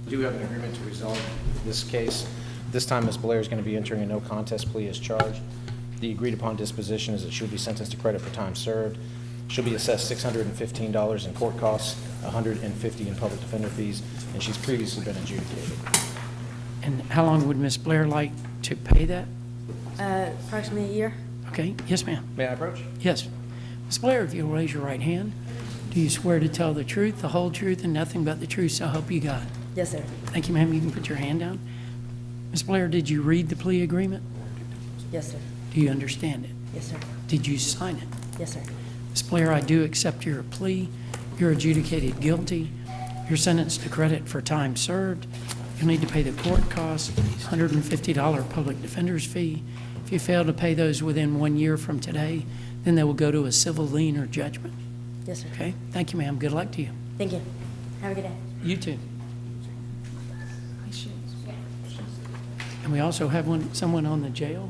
do have an agreement to resolve this case. This time, Ms. Blair is going to be entering a no contest plea as charged. The agreed upon disposition is that she'll be sentenced to credit for time served. She'll be assessed $615 in court costs, $150 in public defender fees, and she's previously been adjudicated. And how long would Miss Blair like to pay that? Approximately a year. Okay, yes, ma'am. May I approach? Yes. Miss Blair, if you'll raise your right hand, do you swear to tell the truth, the whole truth, and nothing but the truth, so help you God? Yes, sir. Thank you, ma'am. You can put your hand down. Miss Blair, did you read the plea agreement? Yes, sir. Do you understand it? Yes, sir. Did you sign it? Yes, sir. Miss Blair, I do accept your plea. You're adjudicated guilty. You're sentenced to credit for time served. You'll need to pay the court costs, $150 public defender's fee. If you fail to pay those within 1 year from today, then they will go to a civil lien or judgment. Yes, sir. Okay? Thank you, ma'am. Good luck to you. Thank you. Have a good day. You too. And we also have someone on the jail,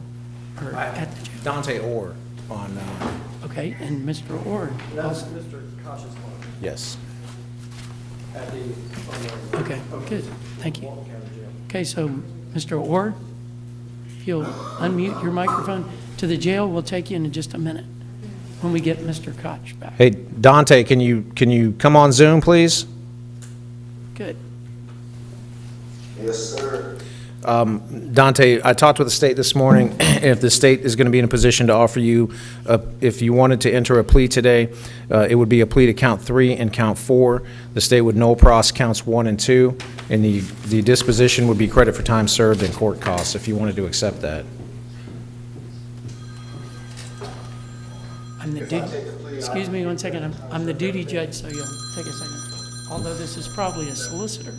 or at the jail. Dante Orr on, Okay, and Mr. Orr. That's Mr. Kosh's client yes. at the Okay, good. Thank you. Walton County Jail. Okay, so Mr. Orr, if you'll unmute your microphone. To the jail, we'll take you in just a minute when we get Mr. Koch back. Hey, Dante, can you come on Zoom, please? Good. Yes, sir. Dante, I talked with the state this morning. If the state is going to be in a position to offer you, if you wanted to enter a plea today, it would be a plea to count 3 and count 4. The state would no pros counts 1 and 2, and the disposition would be credit for time served and court costs if you wanted to accept that. I'm the duty, excuse me one second. I'm the duty judge, so you'll take a second. Although this is probably a solicitor.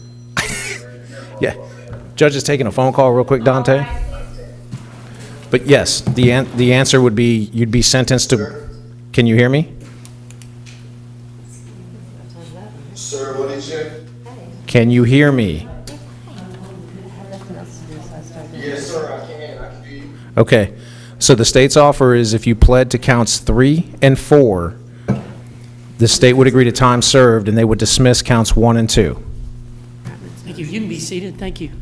Yeah. Judge is taking a phone call real quick, Dante. But yes, the answer would be you'd be sentenced to. Can you hear me? Sir, what did you say? Can you hear me? Yes, sir, I can hear you. Okay. So the state's offer is if you pled to counts 3 and 4, the state would agree to time served and they would dismiss counts 1 and 2. Thank you. You can be seated. Thank you.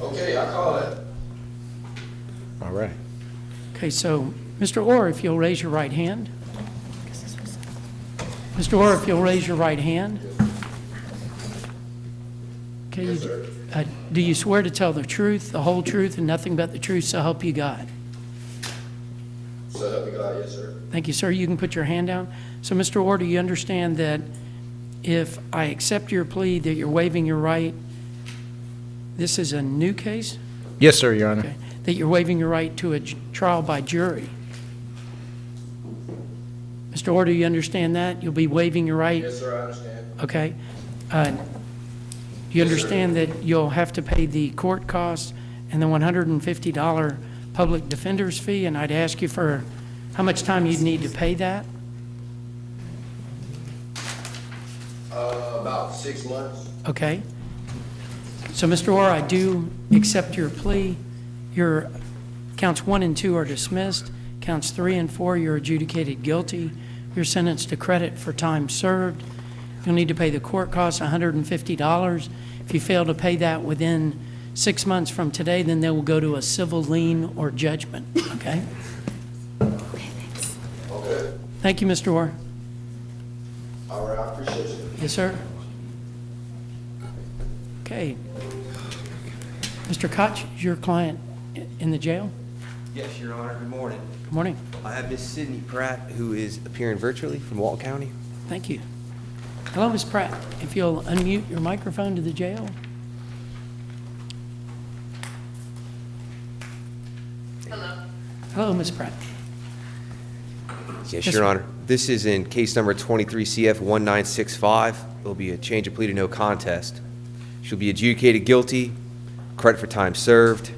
Okay, I call it. All right. Okay, so Mr. Orr, if you'll raise your right hand. Mr. Orr, if you'll raise your right hand. Okay, Yes, sir. do you swear to tell the truth, the whole truth, and nothing but the truth, so help you God? So help me God, yes, sir. Thank you, sir. You can put your hand down. So, Mr. Orr, do you understand that if I accept your plea that you're waiving your right, this is a new case? Yes, sir, Your Honor. Okay. That you're waiving your right to a trial by jury? Mr. Orr, do you understand that? You'll be waiving your right? Yes, sir, I understand. Okay. Do you understand that you'll have to pay the court costs and the $150 public defender's fee? And I'd ask you for how much time you'd need to pay that? About 6 months. Okay. So, Mr. Orr, I do accept your plea. Your counts 1 and 2 are dismissed. Counts 3 and 4, you're adjudicated guilty. You're sentenced to credit for time served. You'll need to pay the court costs, $150. If you fail to pay that within 6 months from today, then they will go to a civil lien or judgment, okay? Okay. Thank you, Mr. Orr. All right, I appreciate you. Yes, sir. Okay. Mr. Koch, is your client in the jail? Yes, Your Honor. Good morning. Good morning. I have Miss Pratt, who is appearing virtually from Walton County. Thank you. Hello, Miss Pratt. If you'll unmute your microphone to the jail. Hello. Hello, Miss Pratt. Yes, Yes, Your sir. Honor. This is in case number 23 CF 1965. It'll be a change of plea to no contest. She'll be adjudicated guilty, credit for time served.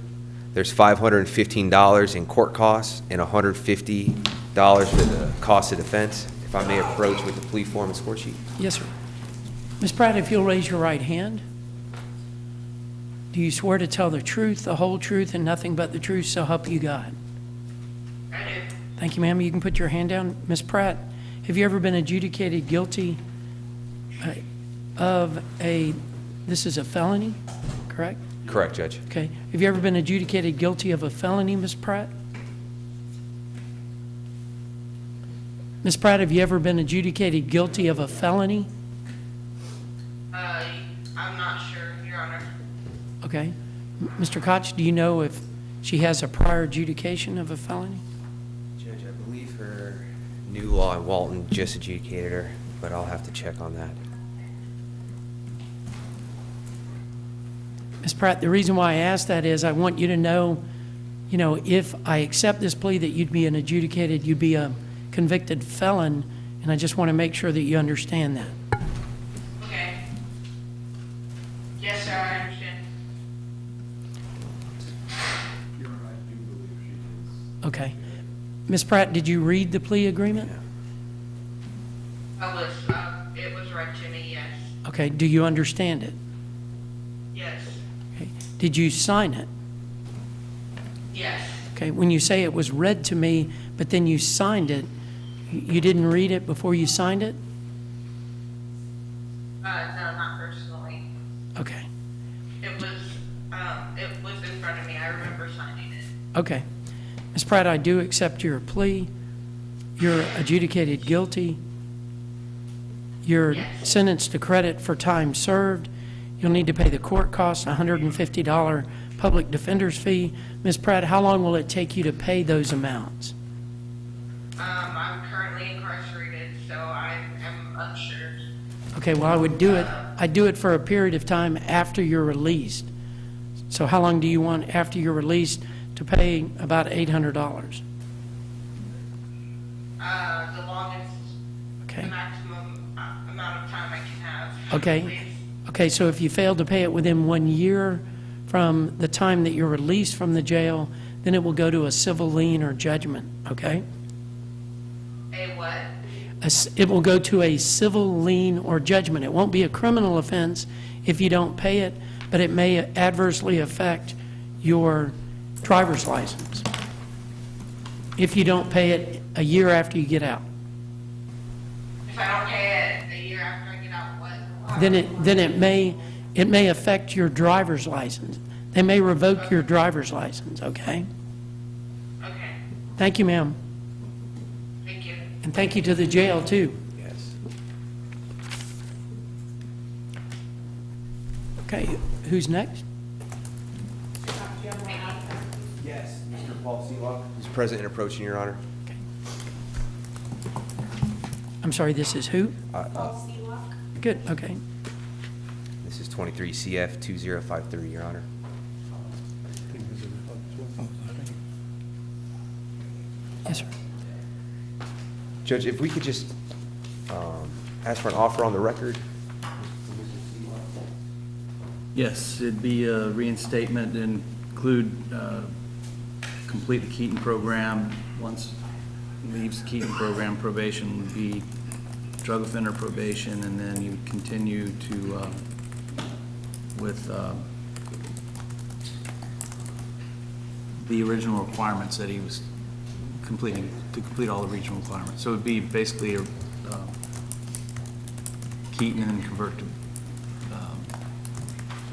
There's $515 in court costs and $150 for the cost of defense. If I may approach with the plea form and score sheet. Yes, sir. Ms. Pratt, if you'll raise your right hand. Do you swear to tell the truth, the whole truth, and nothing but the truth, so help you God? I do. Thank you, ma'am. You can put your hand down. Ms. Pratt, have you ever been adjudicated guilty of this is a felony, correct? Correct, Judge. Okay. Have you ever been adjudicated guilty of a felony, Miss Pratt? Miss Pratt, have you ever been adjudicated guilty of a felony? I'm not sure, Your Honor. Okay. Mr. Koch, do you know if she has a prior adjudication of a felony? Judge, I believe her new law in Walton just adjudicated her, but I'll have to check on that. Ms. Pratt, the reason why I asked that is I want you to know, if I accept this plea that you'd be a convicted felon, and I just want to make sure that you understand that. Okay. Yes, sir, I understand. Okay. Ms. Pratt, did you read the plea agreement? It was read to me, yes. Okay. Do you understand it? Yes. Okay. Did you sign it? Yes. Okay. When you say it was read to me, but then you signed it, you didn't read it before you signed it? No, not personally. Okay. It was in front of me. I remember signing it. Okay. Ms. Pratt, I do accept your plea. You're adjudicated guilty. You're sentenced to credit for time served. You'll need to pay the court costs, $150 public defender's fee. Ms. Pratt, how long will it take you to pay those amounts? I'm currently incarcerated, so I am unsure. Okay, well, I'd do it for a period of time after you're released. So how long do you want after you're released to pay about $800? The longest, Okay. the maximum amount of time I can have. Okay. Please. Okay, so if you fail to pay it within 1 year from the time that you're released from the jail, then it will go to a civil lien or judgment, okay? A what? It will go to a civil lien or judgment. It won't be a criminal offense if you don't pay it, but it may adversely affect your driver's license if you don't pay it a year after you get out. If I don't pay it a year after I get out, what? Then it may affect your driver's license. They may revoke your driver's license, okay? Okay, Thank you, ma'am. thank you. And thank you to the jail, too. Yes. Okay, who's next? Yes, Mr. Paul Seelock. Who's present and approaching, Your Honor. I'm sorry, this is who? Good, okay. This is 23 CF 2053, Your Honor. Yes, sir. Judge, if we could just ask for an offer on the record. Yes, it'd be a reinstatement and include, complete the Keaton program. Once leaves the Keaton program, probation would be drug offender probation, and then you would continue to, with the original requirements that he was completing, to complete all the regional requirements. So it'd be basically a Keaton and convert to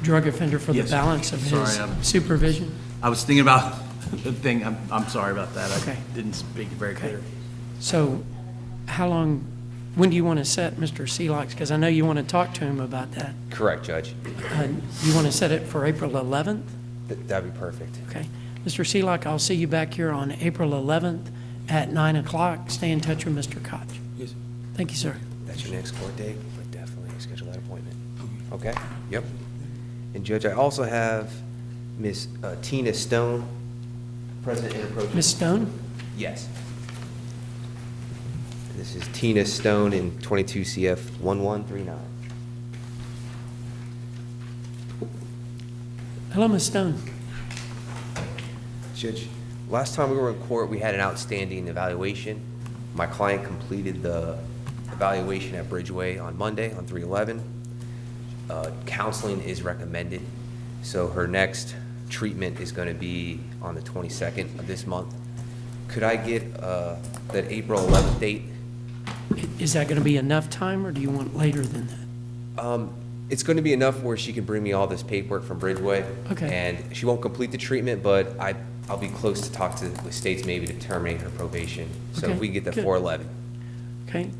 Drug offender for the Yes. balance of his Sorry, supervision? I was thinking about the thing, I'm sorry about that. Okay. I didn't speak very clear. So when do you want to set Mr. Seelock's? Because I know you want to talk to him about that. Correct, Judge. You want to set it for April 11th? That'd be perfect. Okay. Mr. Seelock, I'll see you back here on April 11th at 9 o'clock. Stay in touch with Mr. Koch. Yes. Thank you, sir. That's your next court date, but definitely schedule that appointment. Okay? Yep. And Judge, I also have Miss Tina Stone, present and approaching. Ms. Stone? Yes. This is Tina Stone in 22 CF 1139. Hello, Ms. Stone. Judge, last time we were in court, we had an outstanding evaluation. My client completed the evaluation at Bridgeway on Monday, on 3/11. Counseling is recommended, so her next treatment is going to be on the 22nd of this month. Could I get that April 11th date? Is that going to be enough time, or do you want later than that? It's going to be enough where she can bring me all this paperwork from Bridgeway. Okay. And she won't complete the treatment, but I'll be close to talk to the states maybe to terminate her probation. So Okay, if we can get the good. 411. Okay.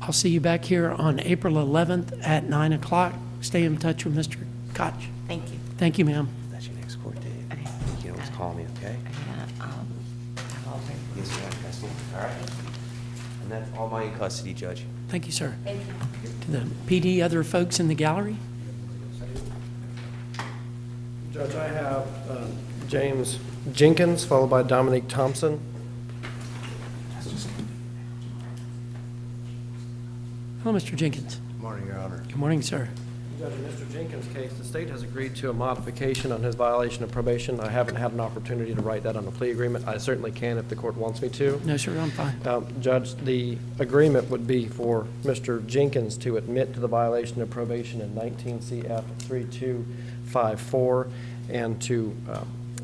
I'll see you back here on April 11th at 9 o'clock. Stay in touch with Mr. Koch. Thank you. Thank you, ma'am. That's your next court date. Okay. You can always call me, okay? Have all three. Yes, you have custody. All right. And that's all my in custody, Judge. Thank you, sir. Thank you. To the PD, other folks in the gallery? Judge, I have James Jenkins, followed by Dominique Thompson. Hello, Mr. Jenkins. Morning, Your Honor. Good morning, sir. Judge, in Mr. Jenkins' case, the state has agreed to a modification on his violation of probation. I haven't had an opportunity to write that on a plea agreement. I certainly can if the court wants me to. No, sir, I'm fine. Judge, the agreement would be for Mr. Jenkins to admit to the violation of probation in 19 CF 3254 and to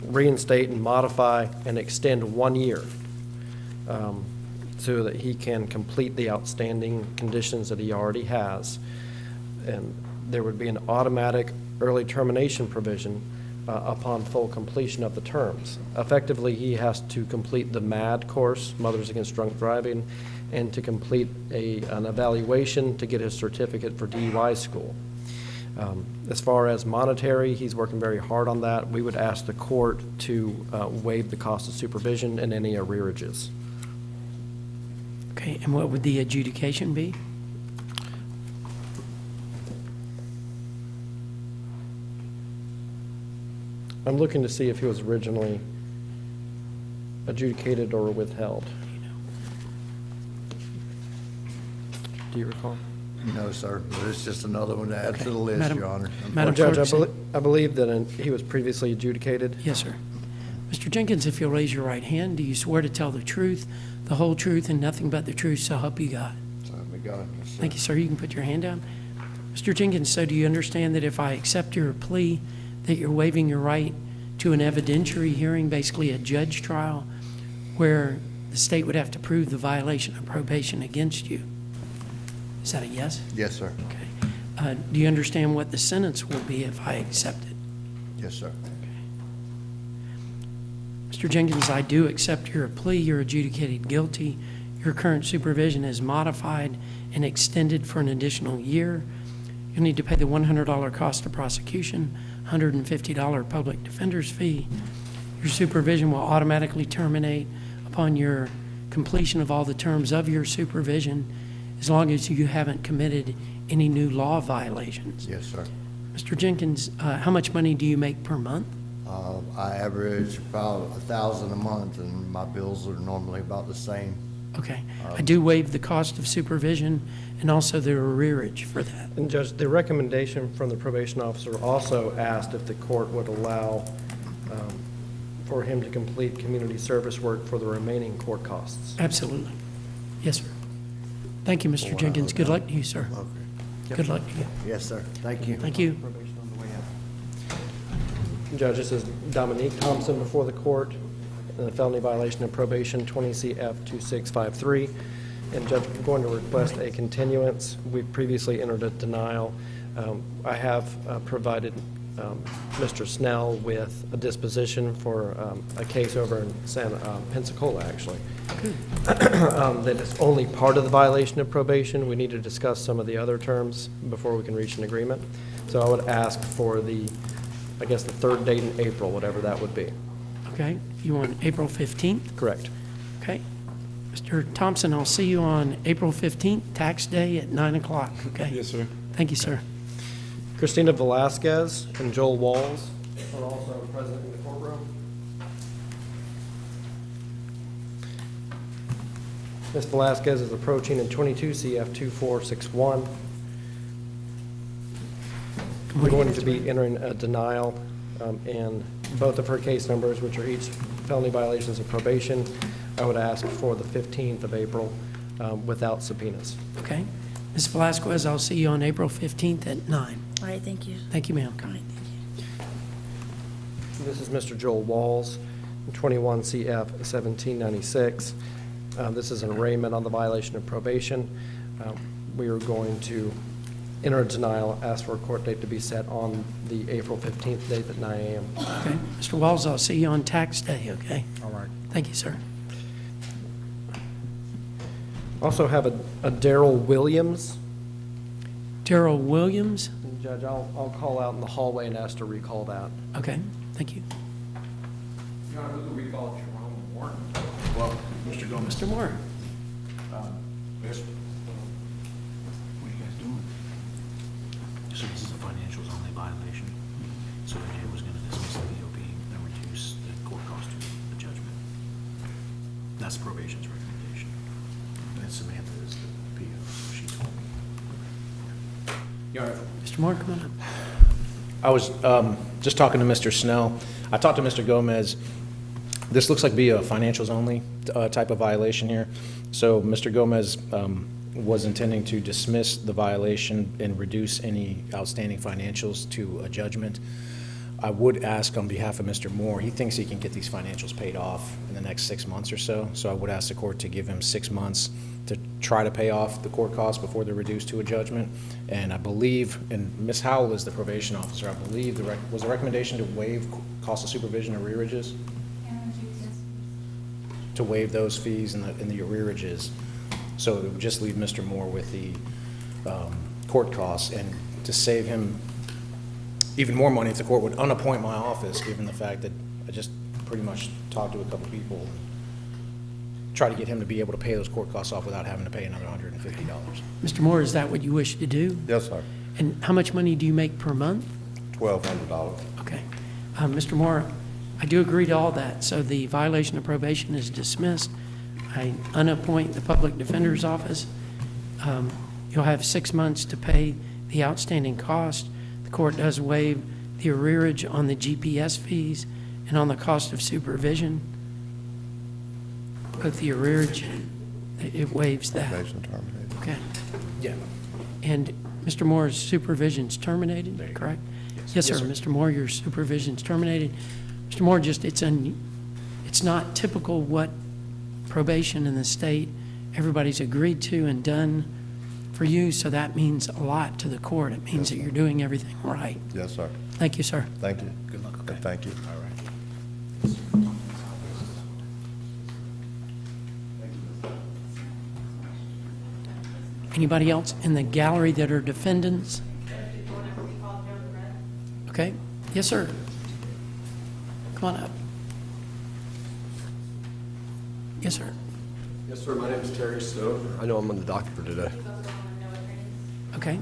reinstate and modify and extend 1 year so that he can complete the outstanding conditions that he already has. And there would be an automatic early termination provision upon full completion of the terms. Effectively, he has to complete the MAD course, Mothers Against Drunk Driving, and to complete an evaluation to get his certificate for DUI school. As far as monetary, he's working very hard on that. We would ask the court to waive the cost of supervision and any arrearages. Okay, and what would the adjudication be? I'm looking to see if he was originally adjudicated or withheld. Do you recall? No, sir. It's just another one to add to the list, Madam- Your Honor. Madam Judge, Clerk, I believe that he was previously adjudicated. Yes, sir. Mr. Jenkins, if you'll raise your right hand, do you swear to tell the truth, the whole truth, and nothing but the truth, so help you God? So help me God. Yes, sir. Thank you, sir. You can put your hand down. Mr. Jenkins, so do you understand that if I accept your plea, that you're waiving your right to an evidentiary hearing, basically a judge trial, where the state would have to prove the violation of probation against you? Is that a yes? Yes, sir. Okay. Do you understand what the sentence will be if I accept it? Yes, sir. Mr. Jenkins, I do accept your plea. You're adjudicated guilty. Your current supervision is modified and extended for an additional year. You'll need to pay the $100 cost of prosecution, $150 public defender's fee. Your supervision will automatically terminate upon your completion of all the terms of your supervision, as long as you haven't committed any new law violations. Yes, sir. Mr. Jenkins, how much money do you make per month? I average about $1,000 a month, and my bills are normally about the same. Okay. I do waive the cost of supervision and also the arrearage for that. And Judge, the recommendation from the probation officer also asked if the court would allow for him to complete community service work for the remaining court costs. Absolutely. Yes, sir. Thank you, Mr. Jenkins. Good luck to you, sir. Okay. Good luck to you. Yes, sir. Thank you. Thank you. Judge, this is Dominique Thompson before the court, felony violation of probation, 20 CF 2653. And Judge, I'm going to request a continuance. We've previously entered a denial. I have provided Mr. Snell with a disposition for a case over in Pensacola, actually. That is only part of the violation of probation. We need to discuss some of the other terms before we can reach an agreement. So I would ask for the, I guess, the third date in April, whatever that would be. Okay. You want April 15th? Correct. Okay. Mr. Thompson, I'll see you on April 15th, tax day at 9 o'clock, okay? Yes, sir. Thank you, sir. Christina Velasquez and Joel Walls are also present in the courtroom. Ms. Velasquez is approaching in 22 CF 2461. We're going to be entering a denial, and both of her case numbers, which are each felony violations of probation, I would ask for the 15th of April without subpoenas. Okay. Ms. Velasquez, I'll see you on April 15th at 9. All right, thank you. Thank you, ma'am. All right, thank you. This is Mr. Joel Walls, 21 CF 1796. This is an arraignment on the violation of probation. we are going to enter a denial, ask for a court date to be set on the April 15th date at 9 a.m. Okay, Mr. Walls, I'll see you on tax day, okay? All right. Thank you, sir. Also have a Daryl Williams. Darrell Williams, And Judge, I'll call out in the hallway and ask to recall that. okay, thank you. Your Honor, who recalled Jerome Moore? Well, Mr. Gomez. Mr. Moore, Yes. What are you guys doing? So this is a financials only violation. So the judge was going to dismiss the BOP and reduce the court cost to the judgment. That's probation's recommendation. And Samantha is the PO, so she told me. Your Honor, Mr. Moore, come on up. I was just talking to Mr. Snell. I talked to Mr. Gomez. This looks like be a financials only type of violation here. So Mr. Gomez was intending to dismiss the violation and reduce any outstanding financials to a judgment. I would ask on behalf of Mr. Moore, he thinks he can get these financials paid off in the next 6 months or so. So I would ask the court to give him 6 months to try to pay off the court costs before they're reduced to a judgment. And I believe, and Ms. Howell is the probation officer, I believe was the recommendation to waive cost of supervision and arrearages? To waive those fees and the arrearages. So it would just leave Mr. Moore with the court costs, and to save him even more money if the court would unappoint my office, given the fact that I just pretty much talked to a couple people and try to get him to be able to pay those court costs off without having to pay another $150. Mr. Moore, is that what you wish to do? Yes, sir. And how much money do you make per month? $1,200. Okay. Mr. Moore, I do agree to all that, so the violation of probation is dismissed. I unappoint the public defender's office. You'll have 6 months to pay the outstanding cost. The court does waive the arrearage on the GPS fees and on the cost of supervision. Both the arrearage, it waives that. Probation terminated. Okay. Yeah. And Mr. Moore's supervision's terminated, correct? Yes, sir. Mr. Moore, your supervision's terminated. Mr. Moore, just it's not typical what probation in the state, everybody's agreed to and done for you, so that means a lot to the court. It means that you're doing everything right. Yes, sir. Thank you, sir. Thank you. Good luck, okay? Thank you. All right. Anybody else in the gallery that are defendants? Okay. Yes, sir. Come on up. Yes, sir. Yes, sir. My name is Terry Stone. I know I'm on the docket for today. Okay.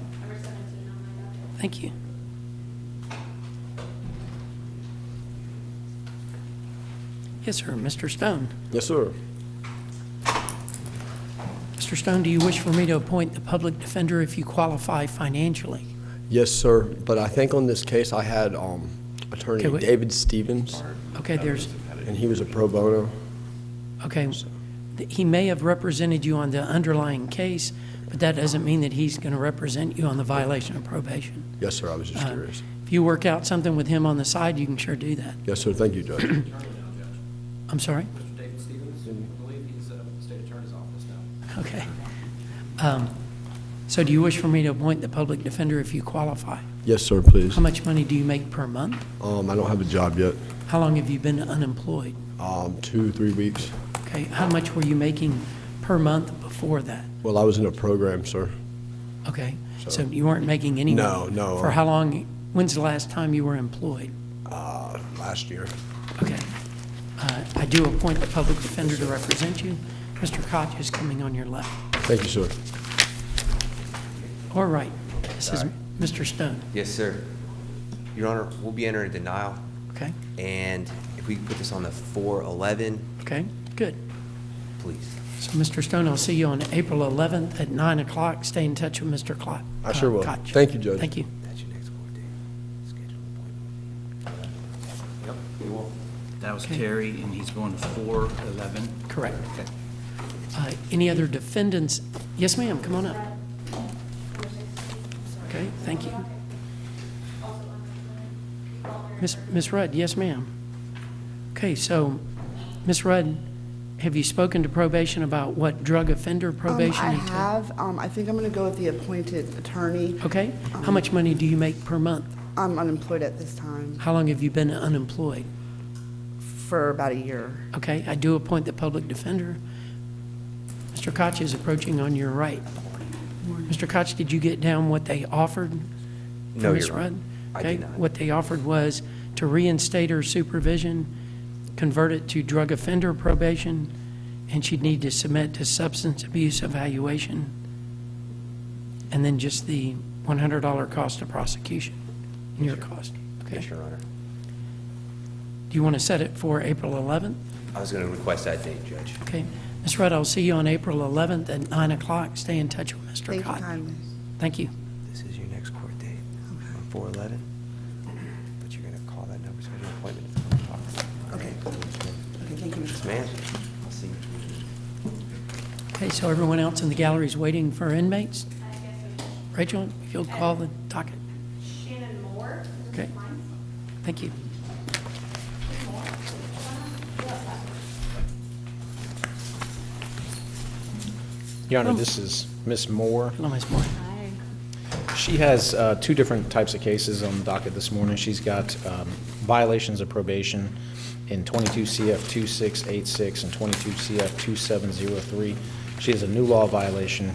Thank you. Yes, sir. Mr. Stone. Yes, sir. Mr. Stone, do you wish for me to appoint the public defender if you qualify financially? Yes, sir. But I think on this case, I had attorney Okay, wait. David Stevens, Okay, there's, and he was a pro bono. okay, he may have represented you on the underlying case, but that doesn't mean that he's going to represent you on the violation of probation. Yes, sir. I was just curious. If you work out something with him on the side, you can sure do that. Yes, sir. Thank you, Judge. I'm sorry? Mr. David Stevens, I believe he's at the state attorney's office now. Okay. So do you wish for me to appoint the public defender if you qualify? Yes, sir. Please. How much money do you make per month? I don't have a job yet. How long have you been unemployed? 2-3 weeks. Okay, how much were you making per month before that? Well, I was in a program, sir. Okay, so you weren't making any money? No. For how long, when's the last time you were employed? Last year. Okay. I do appoint the public defender to represent you. Mr. Koch is coming on your left. Thank you, sir. All right, this is Mr. Stone. Yes, sir. Your Honor, we'll be entering a denial, Okay, and if we put this on the 4/11, okay, good. please. So, Mr. Stone, I'll see you on April 11th at 9 o'clock. Stay in touch with Mr. Koch. I sure will. Koch. Thank you, Judge. Thank you. That's your next court date. Schedule an appointment. Yep, we will. That was Okay. Terry, and he's going to 4/11. Correct. Okay. Any other defendants? Yes, ma'am, come on up. Okay, thank you. Miss Rudd, yes, ma'am. Okay, so, Miss Rudd, have you spoken to probation about what drug offender probation I entails? have. I think I'm going to go with the appointed attorney. Okay. How much money do you make per month? I'm unemployed at this time How long have you been unemployed? for about a year. Okay, I do appoint the public defender. Mr. Koch is approaching on your right. Mr. Koch, did you get down what they offered? No, from Ms. Your Honor. Rudd? I Okay, did not. what they offered was to reinstate her supervision, convert it to drug offender probation, and she'd need to submit to substance abuse evaluation, and then just the $100 cost of prosecution, and your cost. Okay. Yes, Your Honor. Do you want to set it for April 11th? I was going to request that date, Judge. Okay. Ms. Rudd, I'll see you on April 11th at 9 o'clock. Stay in touch with Mr. Thank you Cotton. kindly. Thank you. This is your next court date on 4/11, but you're going to call that number, schedule an appointment at 4 o'clock. Okay. Okay, thank you, Mr. Yes, ma'am. I'll see you. Okay, so everyone else in the gallery is waiting for inmates? Rachel, if you'll call the docket. Shannon Moore. Okay. Thank you. Your Honor, this is Ms. Moore. Hello, Ms. Moore. She has two different types of cases on the docket this morning. She's got violations of probation in 22 CF 2686 and 22 CF 2703. She has a new law violation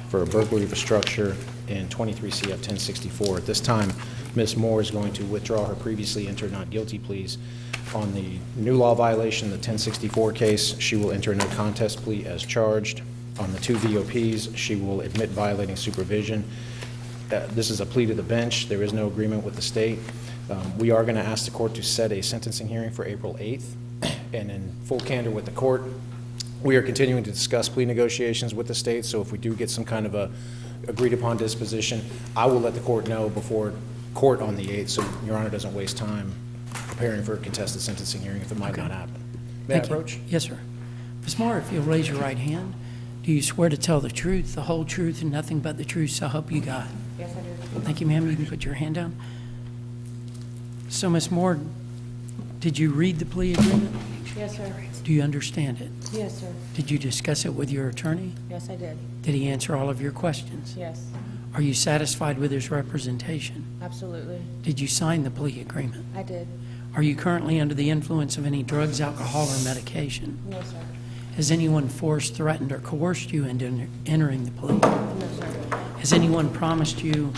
for a burglary of a structure in 23 CF 1064. At this time, Ms. Moore is going to withdraw her previously entered not guilty pleas. On the new law violation, the 1064 case, she will enter a no contest plea as charged. On the two VOPs, she will admit violating supervision. This is a plea to the bench. There is no agreement with the state. We are going to ask the court to set a sentencing hearing for April 8th. And in full candor with the court, we are continuing to discuss plea negotiations with the state. So if we do get some kind of a agreed upon disposition, I will let the court know before court on the 8th, so Your Honor doesn't waste time preparing for a contested sentencing hearing if it might not happen. May I Thank you. approach? Yes, sir. Ms. Moore, if you'll raise your right hand, do you swear to tell the truth, the whole truth, and nothing but the truth, so help you God? Yes, I do. Thank you, ma'am. You can put your hand down. So, Ms. Moore, did you read the plea agreement? Yes, sir. Do you understand it? Yes, sir. Did you discuss it with your attorney? Yes, I did. Did he answer all of your questions? Yes, Are you satisfied with his representation? absolutely. Did you sign the plea agreement? I did. Are you currently under the influence of any drugs, alcohol, or medication? No, sir. Has anyone forced, threatened, or coerced you into entering the plea? No, sir. Has anyone promised you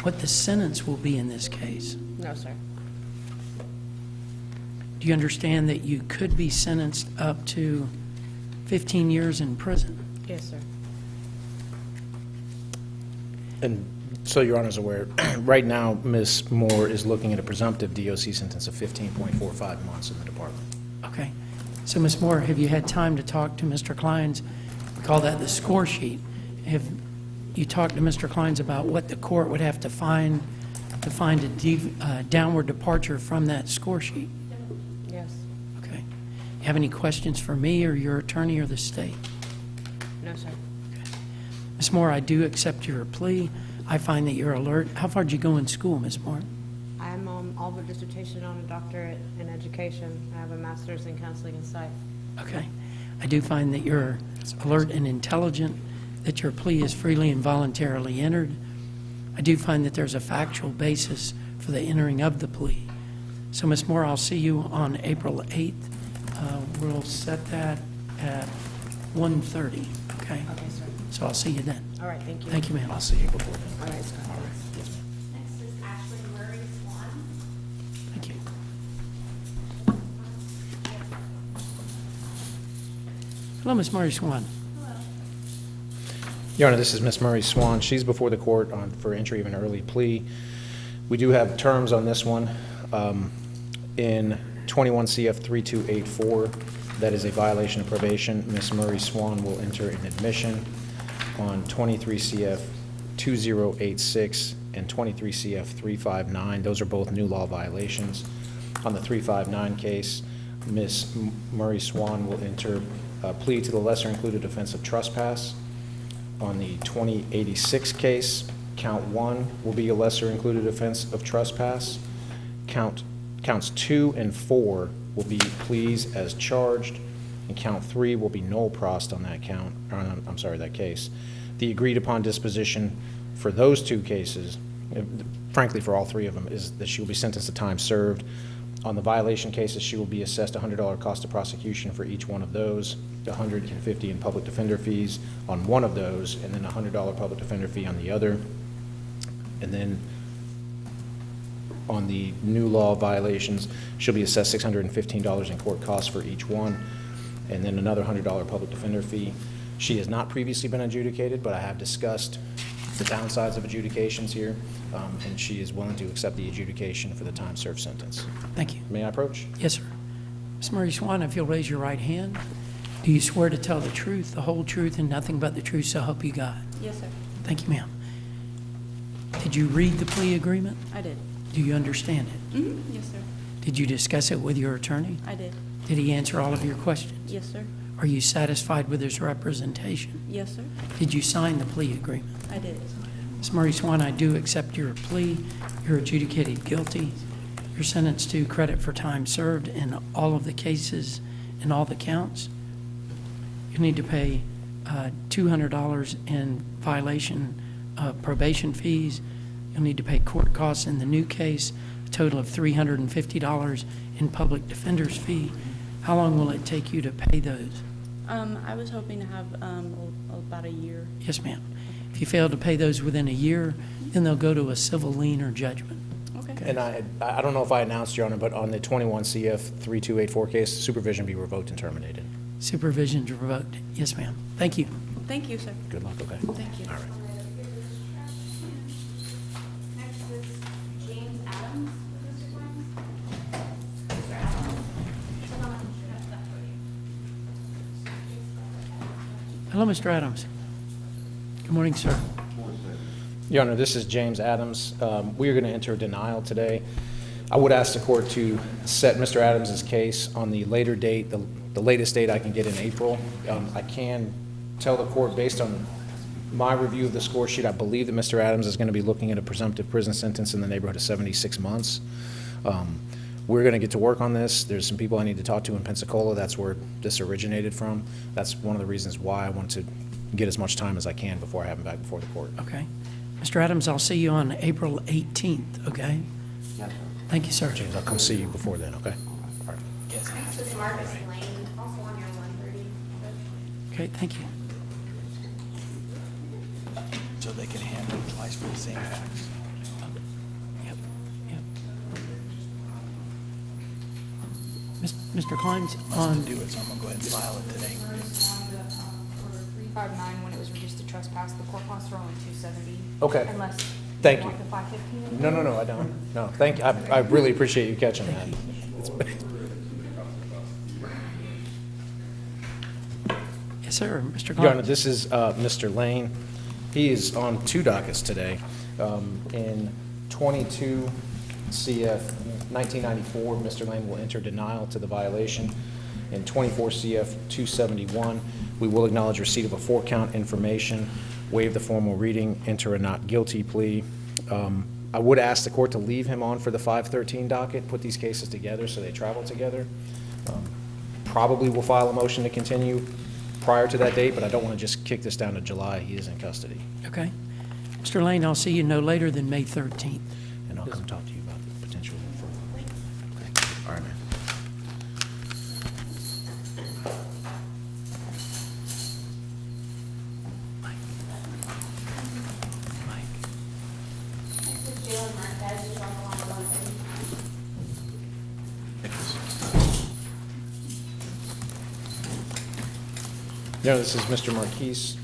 what the sentence will be in this case? No, sir. Do you understand that you could be sentenced up to 15 years in prison? Yes, sir. And so Your Honor's aware, right now, Ms. Moore is looking at a presumptive DOC sentence of 15.45 months in the department. Okay. So, Ms. Moore, have you had time to talk to Mr. Kleins? We call that the score sheet. Have you talked to Mr. Kleins about what the court would have to find a downward departure from that score sheet? Yes. Okay. You have any questions for me or your attorney or the state? No, sir. Ms. Moore, I do accept your plea. I find that you're alert. How far did you go in school, Ms. Moore? I'm all but dissertation on a doctorate in education. I have a master's in counseling and psych. Okay. I do find that you're alert and intelligent, that your plea is freely and voluntarily entered. I do find that there's a factual basis for the entering of the plea. So, Ms. Moore, I'll see you on April 8th. We'll set that at 1:30, okay? Okay, sir. So I'll see you then. All right, thank you. Thank you, ma'am. I'll see you before then. All right, Scott. Next is Ashley Murray Swan. Thank you. Hello, Ms. Murray Swan. Your Honor, this is Ms. Murray Swan. She's before the court for entry of an early plea. We do have terms on this one. In 21 CF 3284, that is a violation of probation. Ms. Murray Swan will enter an admission on 23 CF 2086 and 23 CF 359. Those are both new law violations. On the 359 case, Ms. Murray Swan will enter a plea to the lesser included offense of trespass. On the 2086 case, count 1 will be a lesser included offense of trespass. Counts 2 and 4 will be pleas as charged. and count 3 will be nolle prossed on that count, or I'm sorry, that case. The agreed upon disposition for those 2 cases, frankly for all 3 of them, is that she will be sentenced to time served. On the violation cases, she will be assessed $100 cost of prosecution for each one of those, $150 in public defender fees on one of those, and then $100 public defender fee on the other. And then on the new law violations, she'll be assessed $615 in court costs for each one, and then another $100 public defender fee. She has not previously been adjudicated, but I have discussed the downsides of adjudications here, and she is willing to accept the adjudication for the time served sentence. Thank you. May I approach? Yes, sir. Ms. Murray Swan, if you'll raise your right hand. Do you swear to tell the truth, the whole truth, and nothing but the truth, so help you God? Yes, sir. Thank you, ma'am. Did you read the plea agreement? I did. Do you understand it? Mm-hmm. Yes, sir. Did you discuss it with your attorney? I did. Did he answer all of your questions? Yes, sir. Are you satisfied with his representation? Yes, sir. Did you sign the plea agreement? I did. Ms. Murray Swan, I do accept your plea. You're adjudicated guilty. You're sentenced to credit for time served in all of the cases and all the counts. You need to pay $200 in violation of probation fees. You'll need to pay court costs in the new case, a total of $350 in public defender's fee. How long will it take you to pay those? I was hoping to have about a year. Yes, ma'am. If you fail to pay those within a year, then they'll go to a civil lien or judgment. Okay. And I don't know if I announced, Your Honor, but on the 21 CF 3284 case, supervision be revoked and terminated. Supervision's revoked. Yes, ma'am. Thank you. Thank you, sir. Good luck, okay? Thank you. All right. Next is James Adams. Mr. Adams. Hello, Mr. Adams. Good morning, sir. Your Honor, this is James Adams. We are going to enter a denial today. I would ask the court to set Mr. Adams's case on the later date, the latest date I can get in April. I can tell the court, based on my review of the score sheet, I believe that Mr. Adams is going to be looking at a presumptive prison sentence in the neighborhood of 76 months. We're going to get to work on this. There's some people I need to talk to in Pensacola. That's where this originated from. That's one of the reasons why I want to get as much time as I can before I have him back before the court. Okay. Mr. Adams, I'll see you on April 18th, okay? Yes, sir. Thank you, sir. James, I'll come see you before then, okay? All right. Next is Marcus Lane, also on your 130. Okay, thank you. So they can handle it twice for the same facts. Yep, yep. Mr. Klein's on. Do it, so I'm gonna go ahead and file it today. Order 359, when it was reduced to trespass, the court costs are only $270. Okay. Unless Thank you you. want the 515. No, I don't. No, thank you. I really appreciate you catching that. Yes, sir, Mr. Your Honor, Klein. this is Mr. Lane. He is on 2 dockets today. In 22 CF 1994, Mr. Lane will enter denial to the violation. In 24 CF 271, we will acknowledge receipt of a 4-count information, waive the formal reading, enter a not guilty plea. I would ask the court to leave him on for the 513 docket, put these cases together so they travel together. Probably will file a motion to continue prior to that date, but I don't want to just kick this down to July. He is in custody. Okay. Mr. Lane, I'll see you no later than May 13th. And I'll come talk to you about the potential for. Okay. All right, man. Next is Jalen Marquez, who's also on the 130. Yeah, this is Mr. Marquise.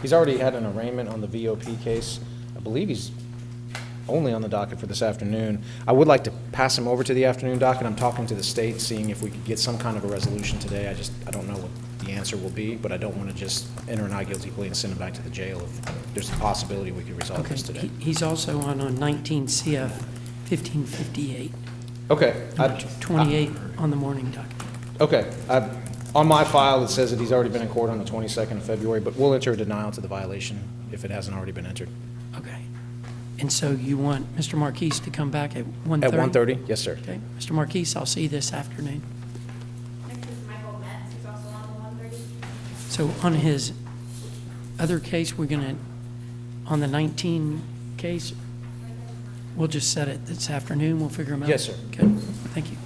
He's already had an arraignment on the VOP case. I believe he's only on the docket for this afternoon. I would like to pass him over to the afternoon docket. I'm talking to the state, seeing if we could get some kind of a resolution today. I don't know what the answer will be, but I don't want to just enter a not guilty plea and send him back to the jail if there's a possibility we could resolve this today. He's also on 19 CF 1558. Okay. 28 on the morning docket. Okay. On my file, it says that he's already been in court on the 22nd of February, but we'll enter a denial to the violation if it hasn't already been entered. Okay. And so you want Mr. Marquise to come back at 1:30? At 1:30? Yes, sir. Okay. Mr. Marquise, I'll see you this afternoon. So on his other case, we're gonna, on the 19 case, we'll just set it this afternoon, we'll figure them out? Yes, sir. Good, thank you.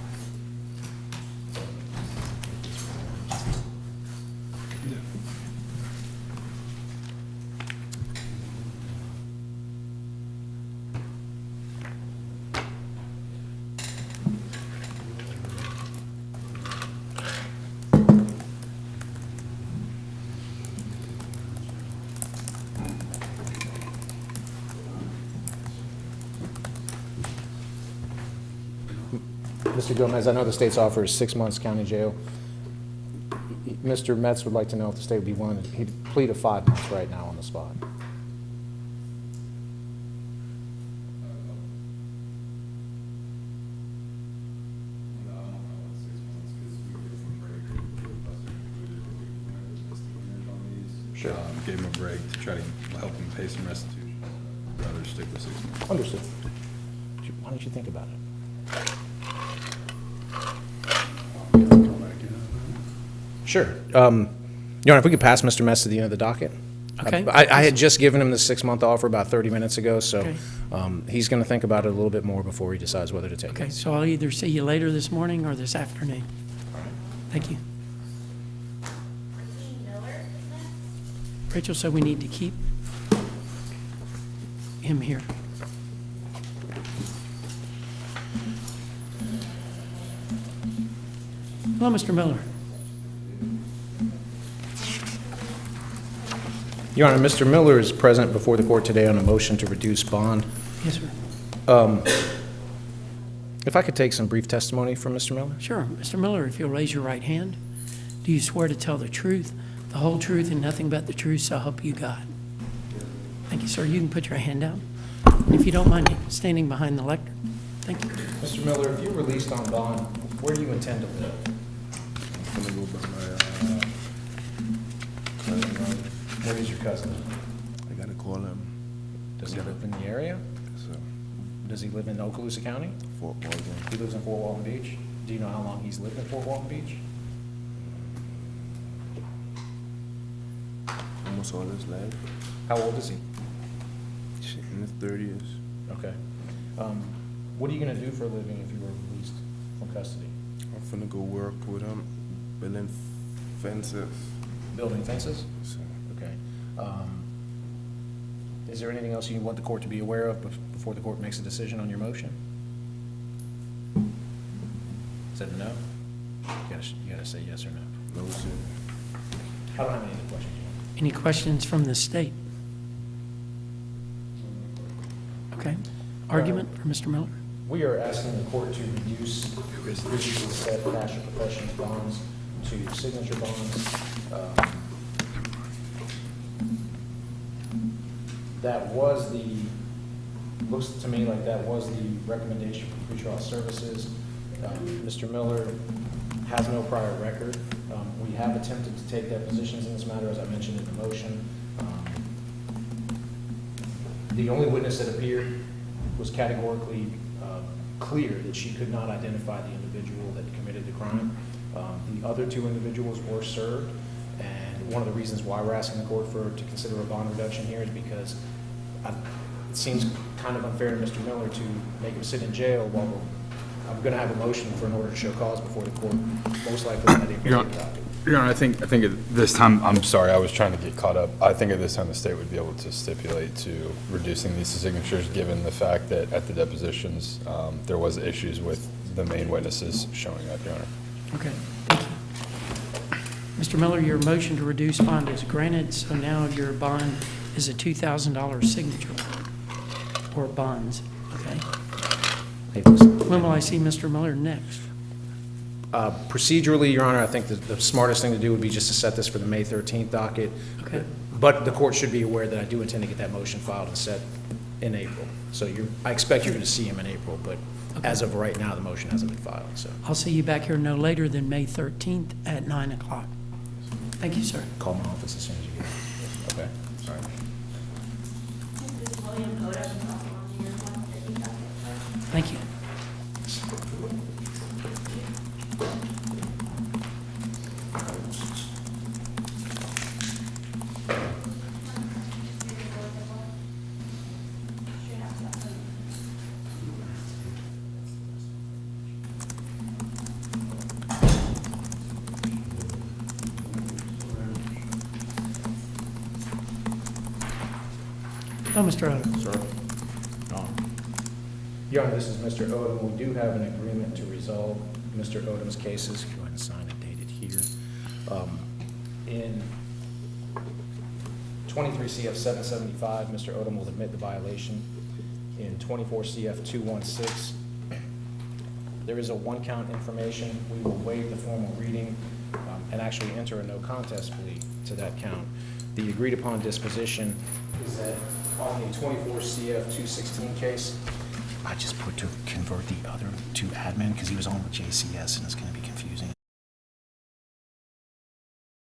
Mr. Gomez, I know the state's offer is 6 months county jail. Mr. Metz would like to know if the state would be willing, he'd plead to 5 months right now on the spot. Sure. Gave him a break to try to help him pay some restitution. Rather stick with 6 months. Understood. Why don't you think about it? Sure. Your Honor, if we could pass Mr. Metz to the end of the docket. Okay. I had just given him the 6-month offer about 30 minutes ago, so Okay. He's going to think about it a little bit more before he decides whether to take it. Okay, so I'll either see you later this morning or this afternoon. Thank you. Rachel said we need to keep him here. Hello, Mr. Miller. Your Honor, Mr. Miller is present before the court today on a motion to reduce bond. Yes, sir. If I could take some brief testimony from Mr. Miller? Sure. Mr. Miller, if you'll raise your right hand, do you swear to tell the truth, the whole truth, and nothing but the truth, so help you God? Thank you, sir. You can put your hand down. And if you don't mind standing behind the lectern. Thank you. Mr. Miller, if you're released on bond, where do you intend to live? I'm gonna go by my cousin. Where is your cousin? I gotta call him. Does he live in the area? So, Does he live in Okaloosa County? Fort Walton. He lives in Fort Walton Beach. Do you know how long he's lived in Fort Walton Beach? Almost all his life. How old is he? Shit, in his 30s. Okay. What are you going to do for a living if you were released from custody? I'm finna go work with him, building fences. Building fences? So, Okay. Is there anything else you want the court to be aware of before the court makes a decision on your motion? Is that a no? You gotta say yes or no. no, sir. I don't have any other questions. Any questions from the state? Okay. Argument for Mr. Miller? We are asking the court to reduce previously set cash or professional bonds to signature bonds. That was looks to me like that was the recommendation for pretrial services. Mr. Miller has no prior record. We have attempted to take depositions in this matter, as I mentioned in the motion. The only witness that appeared was categorically clear that she could not identify the individual that committed the crime. The other two individuals were served, and one of the reasons why we're asking the court to consider a bond reduction here is because it seems kind of unfair to Mr. Miller to make him sit in jail while I'm going to have a motion for an order to show cause before the court, most likely on the appropriate docket. Your Honor, I think at this time, I'm sorry, I was trying to get caught up. I think at this time the state would be able to stipulate to reducing these signatures, given the fact that at the depositions, there was issues with the main witnesses showing up, Your Honor. Okay, thank you. Mr. Miller, your motion to reduce bond is granted, so now your bond is a $2,000 signature or bonds, okay? When will I see Mr. Miller next? Procedurally, Your Honor, I think the smartest thing to do would be just to set this for the May 13th docket. Okay. But the court should be aware that I do intend to get that motion filed and set in April. So I expect you're going to see him in April, but as of right now, the motion hasn't been filed, so. I'll see you back here no later than May 13th at 9 o'clock. Thank you, sir. Call my office as soon as you get it. Okay, sorry. Thank you. Oh, Mr. Odom. Sir? Your Honor, this is Mr. Odom. We do have an agreement to resolve Mr. Odom's cases. Go ahead and sign it, dated here. In 23 CF 775, Mr. Odom will admit the violation. In 24 CF 216, there is a one-count information. We will waive the formal reading and actually enter a no contest plea to that count. The agreed-upon disposition is that on the 24 CF 216 case, I just put to convert the other to admin because he was on with JCS and it's going to be confusing.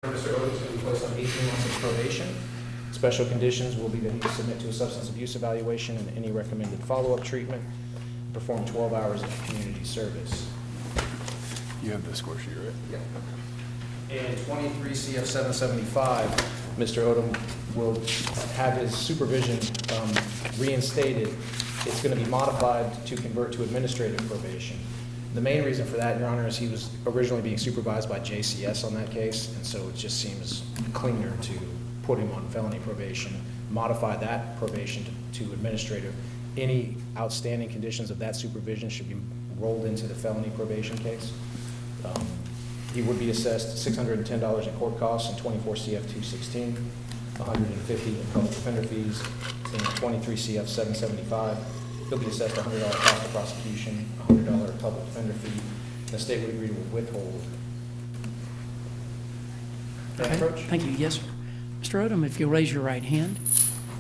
Mr. Odom is going to be placed on 18 months of probation. Special conditions will be that he submit to a substance abuse evaluation and any recommended follow-up treatment, perform 12 hours of community service. You have the score sheet, right? Yeah. In 23 CF 775, Mr. Odom will have his supervision reinstated. It's going to be modified to convert to administrative probation. The main reason for that, Your Honor, is he was originally being supervised by JCS on that case, and so it just seems cleaner to put him on felony probation, modify that probation to administrative. Any outstanding conditions of that supervision should be rolled into the felony probation case. He would be assessed $610 in court costs in 24 CF 216, $150 in public defender fees in 23 CF 775. He'll be assessed $100 cost of prosecution, $100 public defender fee. The state would agree to withhold. That approach? Thank you. Yes, sir. Mr. Odom, if you'll raise your right hand,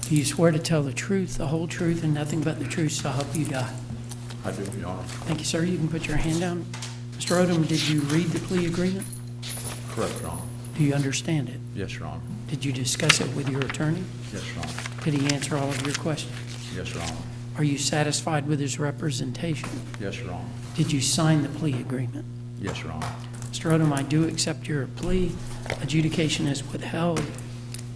do you swear to tell the truth, the whole truth, and nothing but the truth, so help you God? I do, Your Honor. Thank you, sir. You can put your hand down. Mr. Odom, did you read the plea agreement? Correct, Your Honor. Do you understand it? Yes, Your Honor. Did you discuss it with your attorney? Yes, Your Honor. Did he answer all of your questions? Yes, Your Honor. Are you satisfied with his representation? Yes, Your Honor. Did you sign the plea agreement? Yes, Your Honor. Mr. Odom, I do accept your plea. Adjudication is withheld.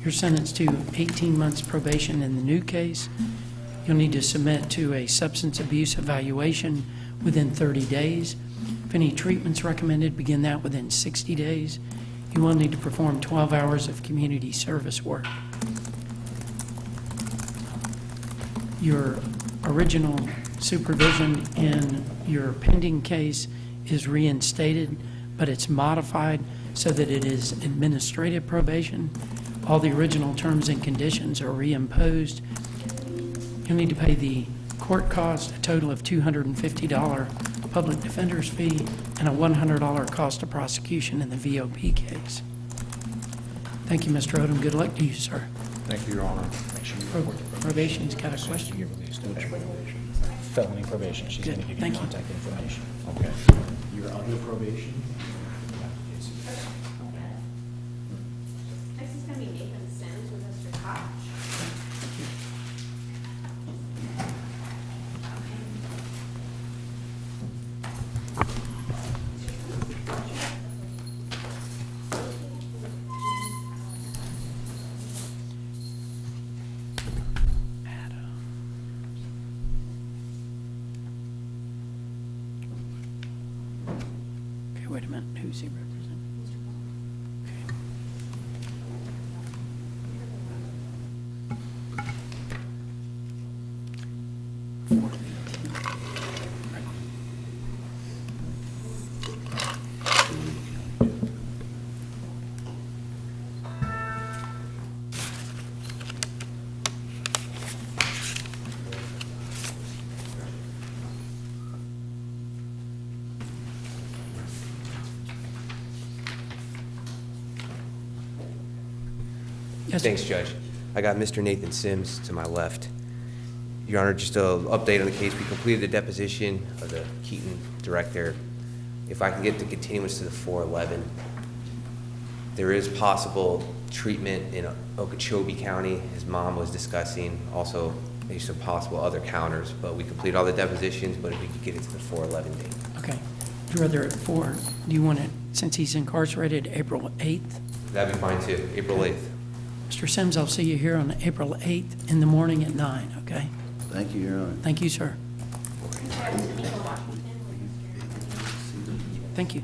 You're sentenced to 18 months probation in the new case. You'll need to submit to a substance abuse evaluation within 30 days. If any treatment's recommended, begin that within 60 days. You will need to perform 12 hours of community service work. Your original supervision in your pending case is reinstated, but it's modified so that it is administrative probation. All the original terms and conditions are reimposed. You'll need to pay the court cost, a total of $250 public defender's fee, and a $100 cost of prosecution in the VOP case. Thank you, Mr. Odom. Good luck to you, sir. Thank you, Your Honor. Probation's got a question. You're released to felony probation. She's going to give you Thank you. contact information. Okay. You're under probation? Next is going to be Nathan Sims with Mr. Koch. Okay, wait a minute. Who's he representing? Yes, sir. Thanks, Judge. I got Mr. Nathan Sims to my left. Your Honor, just an update on the case. We completed the deposition of the Keaton director. If I can get the continuance to the 411, there is possible treatment in Okeechobee County. His mom was discussing also maybe some possible other counters, but we completed all the depositions, but if we could get it to the 411 date. Okay. Would you rather at 4? Do you want it, since he's incarcerated, April 8th? That'd be fine too, April 8th. Mr. Sims, I'll see you here on April 8th in the morning at 9, okay? Thank you, Your Honor. Thank you, sir. Thank you.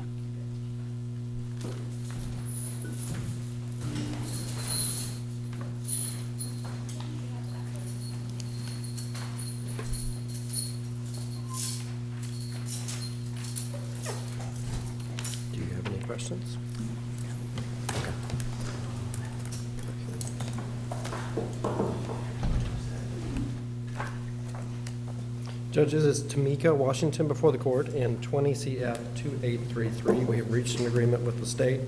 questions? Judges, it's Tamika Washington before the court in 20 CF 2833. We have reached an agreement with the state.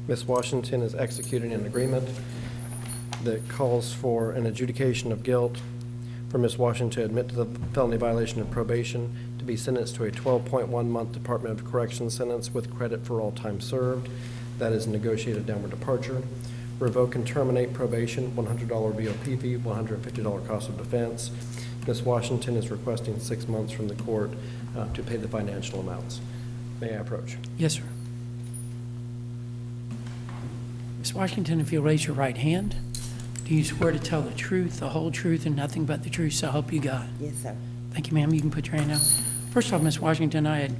Ms. Washington is executing an agreement that calls for an adjudication of guilt for Ms. Washington to admit to the felony violation of probation, to be sentenced to a 12.1-month Department of Corrections sentence with credit for all time served. That is a negotiated downward departure. Revoke and terminate probation, $100 BOP fee, $150 cost of defense. Ms. Washington is requesting 6 months from the court to pay the financial amounts. May I approach? Yes, sir. Ms. Washington, if you'll raise your right hand, do you swear to tell the truth, the whole truth, and nothing but the truth, so help you God? Yes, sir. Thank you, ma'am. You can put your hand down. First off, Ms. Washington, I had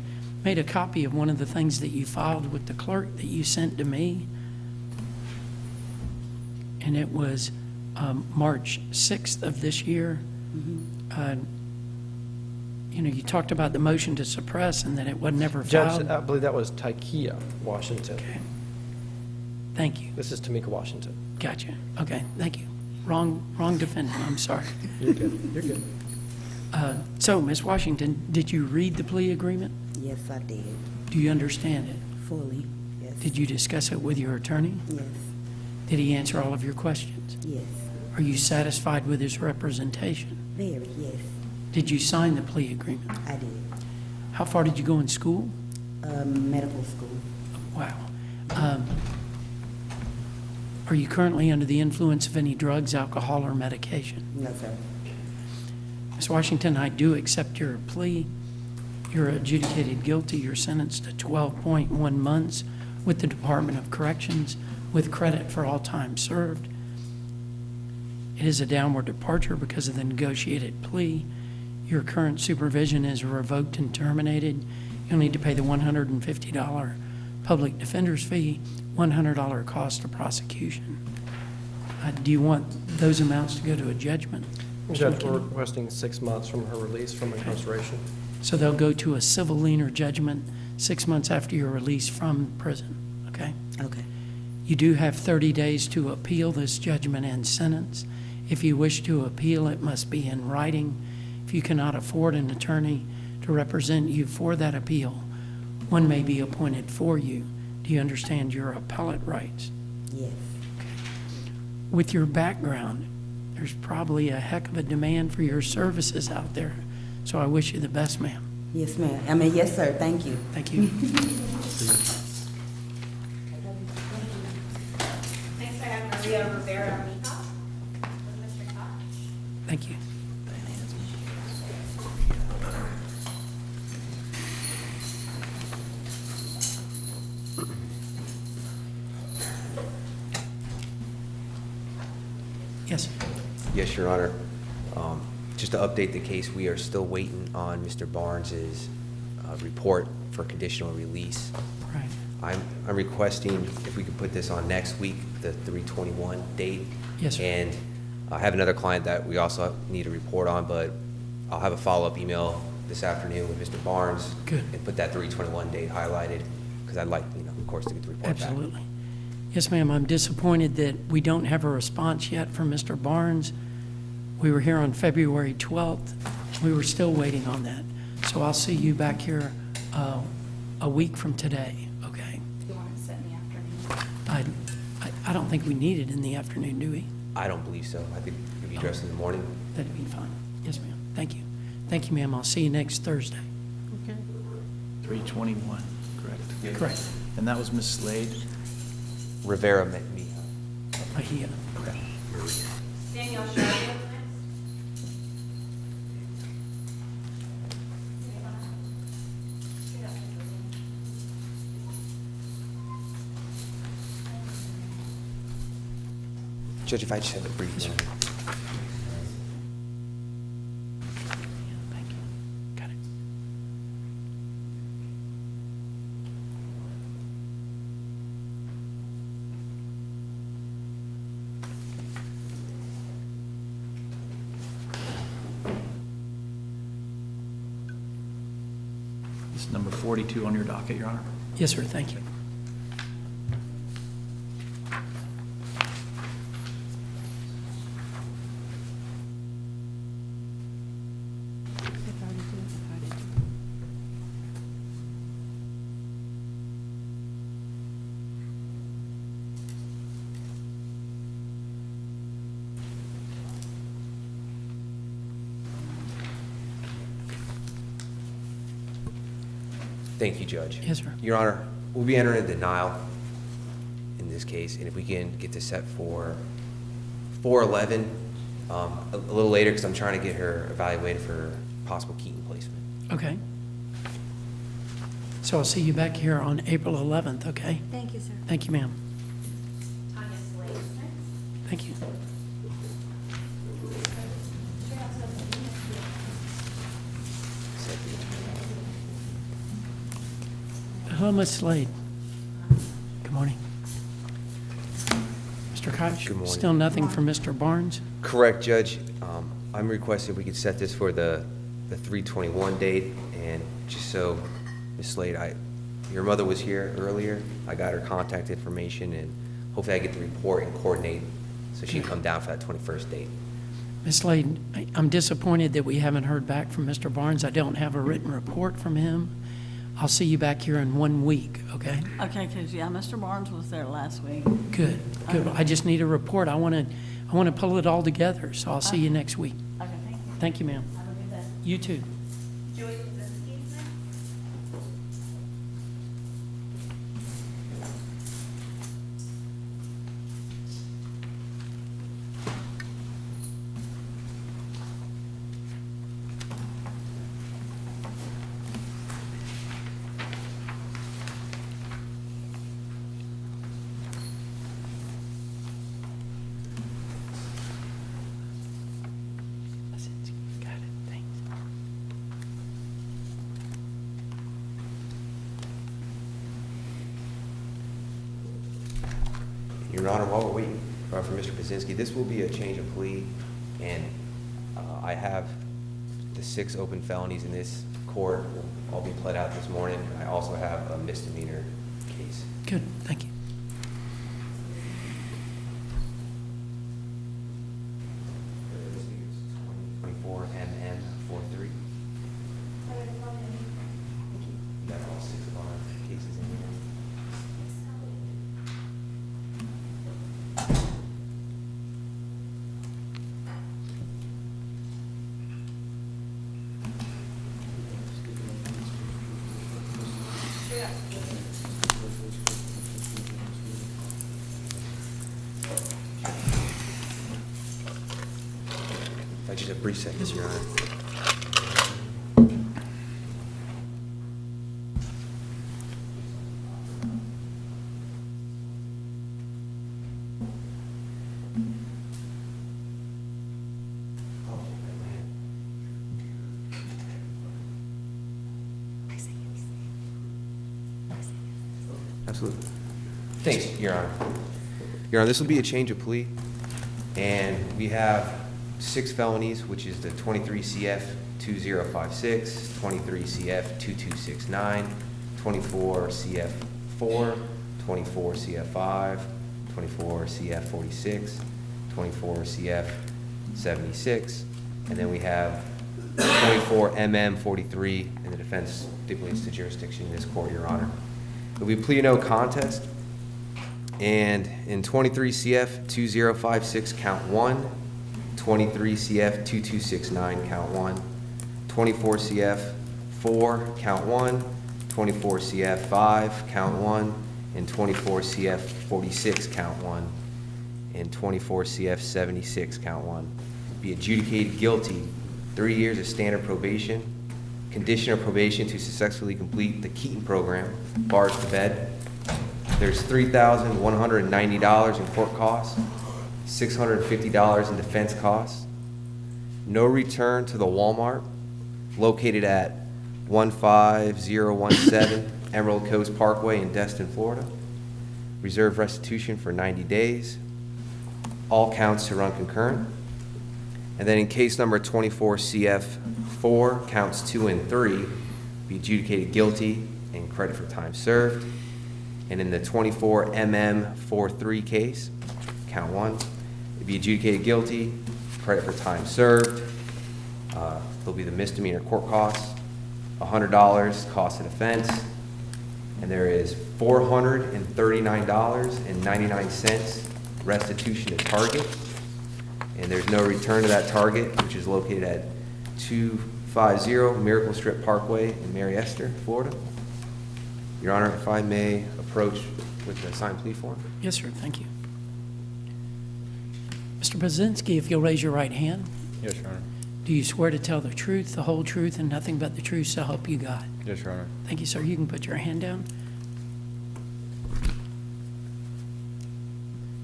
made a copy of one of the things that you filed with the clerk that you sent to me. And it was March 6th of this year. You talked about the motion to suppress and that it was never filed. Judge, I believe that was Tykia Washington. Okay. Thank you. This is Tamika Washington. Gotcha. Okay, thank you. Wrong defendant, I'm sorry. You're good. You're good. So, Ms. Washington, did you read the plea agreement? Yes, I did. Do you understand it? Fully, yes. Did you discuss it with your attorney? Yes, Did he answer all of your questions? yes. Are you satisfied with his representation? Very, yes. Did you sign the plea agreement? I did. How far did you go in school? Medical school. Wow. Are you currently under the influence of any drugs, alcohol, or medication? No, sir. Ms. Washington, I do accept your plea. You're adjudicated guilty. You're sentenced to 12.1 months with the Department of Corrections with credit for all time served. It is a downward departure because of the negotiated plea. Your current supervision is revoked and terminated. You'll need to pay the $150 public defender's fee, $100 cost of prosecution. Do you want those amounts to go to a judgment? Judge, we're requesting 6 months from her release from incarceration. So they'll go to a civil lien or judgment 6 months after your release from prison, okay? Okay. You do have 30 days to appeal this judgment and sentence. If you wish to appeal, it must be in writing. If you cannot afford an attorney to represent you for that appeal, one may be appointed for you. Do you understand your appellate rights? Yes. With your background, there's probably a heck of a demand for your services out there. So I wish you the best, ma'am. Yes, ma'am. Yes, sir. Thank you. Thank you. Next, I have Maria Rivera Mija with Mr. Cox. Thank you. Yes. Yes, Your Honor. Just to update the case, we are still waiting on Mr. Barnes's report for conditional release. Right. I'm requesting if we could put this on next week, the 3/21 date. Yes, sir. And I have another client that we also need a report on, but I'll have a follow-up email this afternoon with Mr. Barnes. Good. And put that 3/21 date highlighted, because I'd like, of course, to get the report back. Absolutely. Yes, ma'am. I'm disappointed that we don't have a response yet from Mr. Barnes. We were here on February 12th. We were still waiting on that. So I'll see you back here a week from today, okay? Do you want to sit in the afternoon? I don't think we need it in the afternoon, do we? I don't believe so. I think it could be addressed in the morning. That'd be fine. Yes, ma'am. Thank you. Thank you, ma'am. I'll see you next Thursday. Okay. 321, correct? Correct. And that was Ms. Slade? Rivera met me. Mahia. Okay. Danielle Sharp is next. Judge, if I just have a brief moment. Thank you. Got it. number 42 on your docket, Your Honor. Yes, sir, thank you. Thank you, Judge. Yes, sir. Your Honor, we'll be entering a denial in this case, and if we can get this set for 4/11, a little later, because I'm trying to get her evaluated for possible Keaton placement. Okay. So I'll see you back here on April 11th, okay? Thank you, sir. Thank you, ma'am. Tanya Slade next. Thank you. Hello, Ms. Slade. Good morning. Mr. Koch? Good morning. Still nothing from Mr. Barnes? Correct, Judge. I'm requesting we could set this for the 3/21 date, and just so, Ms. Slade, your mother was here earlier. I got her contact information, and hopefully I get the report and coordinate so she can come down for that 21st date. Ms. Slade, I'm disappointed that we haven't heard back from Mr. Barnes. I don't have a written report from him. I'll see you back here in 1 week, okay? Okay, because, yeah, Mr. Barnes was there last week. Good, good. I just need a report. I want to pull it all together, so I'll see you next week. Okay, thank you. Thank you, ma'am. Have a good day. You too. Joey Kozinski next. Got it, thanks. Your Honor, while we're waiting for Mr. Pazinski, this will be a change of plea, and I have the 6 open felonies in this court will all be pled out this morning. I also have a misdemeanor case. Good, thank you. This is 24 MM 43. You got all 6 of our cases in here. I just have brief seconds, Your Honor. Absolutely. Thanks, Your Honor. Your Honor, this will be a change of plea, and we have 6 felonies, which is the 23 CF 2056, 23 CF 2269, 24 CF 4, 24 CF 5, 24 CF 46, 24 CF 76, and then we have 24 MM 43, and the defense stipulates the jurisdiction in this court, Your Honor. There'll be plea no contest, and in 23 CF 2056, count 1, 23 CF 2269, count 1, 24 CF 4, count 1, 24 CF 5, count 1, and 24 CF 46, count 1, and 24 CF 76, count 1. Be adjudicated guilty, 3 years of standard probation, condition of probation to successfully complete the Keaton program, bars to bed. There's $3,190 in court costs, $650 in defense costs. No return to the Walmart located at 15017 Emerald Coast Parkway in Destin, Florida. Reserve restitution for 90 days. All counts to run concurrent. And then in case number 24 CF4, counts 2 and 3, be adjudicated guilty and credit for time served. And in the 24 MM43 case, count 1, it'd be adjudicated guilty, credit for time served. There'll be the misdemeanor court costs, $100 cost of defense, and there is $439.99 restitution to target. And there's no return to that target, which is located at 250 Miracle Strip Parkway in Mary Esther, Florida. Your Honor, if I may approach with the signed plea form. Yes, sir, thank you. Mr. Brzezinski, if you'll raise your right hand. Yes, Your Honor. Do you swear to tell the truth, the whole truth, and nothing but the truth, so help you God? Yes, Your Honor. Thank you, sir. You can put your hand down.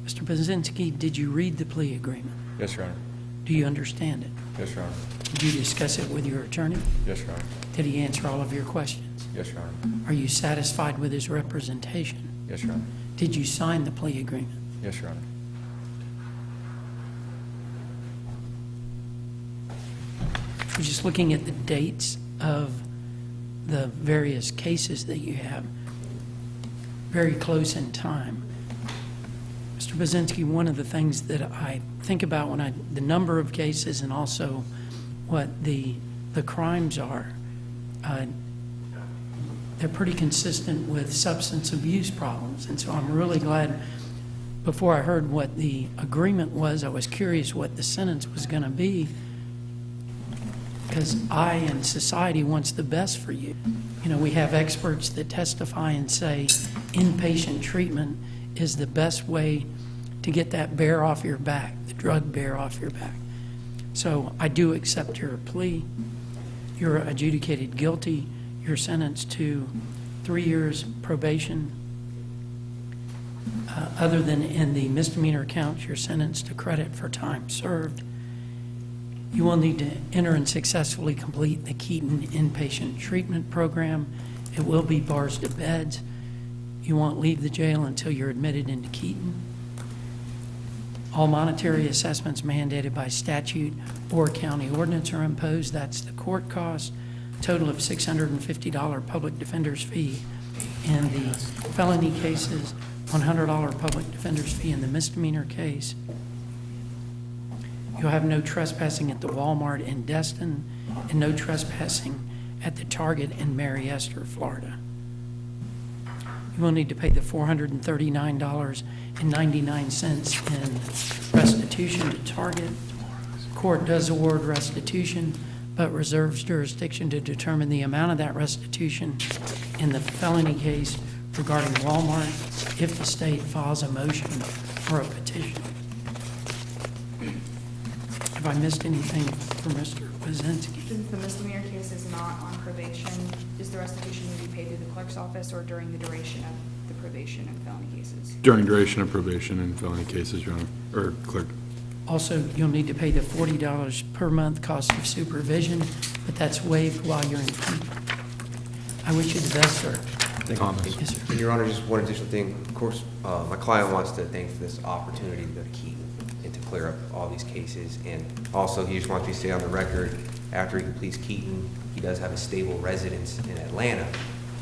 Mr. Brzezinski, did you read the plea agreement? Yes, Your Honor. Do you understand it? Yes, Your Honor. Did you discuss it with your attorney? Yes, Your Honor. Did he answer all of your questions? Yes, Your Honor. Are you satisfied with his representation? Yes, Your Honor. Did you sign the plea agreement? Yes, Your Honor. We're just looking at the dates of the various cases that you have, very close in time. Mr. Brzezinski, one of the things that I think about when the number of cases and also what the crimes are, they're pretty consistent with substance abuse problems. And so I'm really glad, before I heard what the agreement was, I was curious what the sentence was going to be, because I and society wants the best for you. You know, we have experts that testify and say inpatient treatment is the best way to get that bear off your back, the drug bear off your back. So I do accept your plea. You're adjudicated guilty. You're sentenced to 3 years probation. Other than in the misdemeanor counts, you're sentenced to credit for time served. You will need to enter and successfully complete the Keaton inpatient treatment program. It will be bars to beds. You won't leave the jail until you're admitted into Keaton. All monetary assessments mandated by statute or county ordinance are imposed. That's the court cost. Total of $650 public defender's fee in the felony cases, $100 public defender's fee in the misdemeanor case. You'll have no trespassing at the Walmart in Destin and no trespassing at the Target in Mary Esther, Florida. You will need to pay the $439.99 in restitution to Target. Court does award restitution, but reserves jurisdiction to determine the amount of that restitution in the felony case regarding Walmart if the state files a motion or a petition. Have I missed anything for Mr. Brzezinski? Since the misdemeanor case is not on probation, is the restitution to be paid through the clerk's office or during the duration of the probation and felony cases? During duration of probation and felony cases, Your Honor, or clerk. Also, you'll need to pay the $40 per month cost of supervision, but that's waived while you're in Keaton. I wish you the best, sir. Thomas. Yes, sir. And Your Honor, just one additional thing. Of course, my client wants to thank for this opportunity to go to Keaton and to clear up all these cases. And also, he just wants me to stay on the record, after he completes Keaton, he does have a stable residence in Atlanta.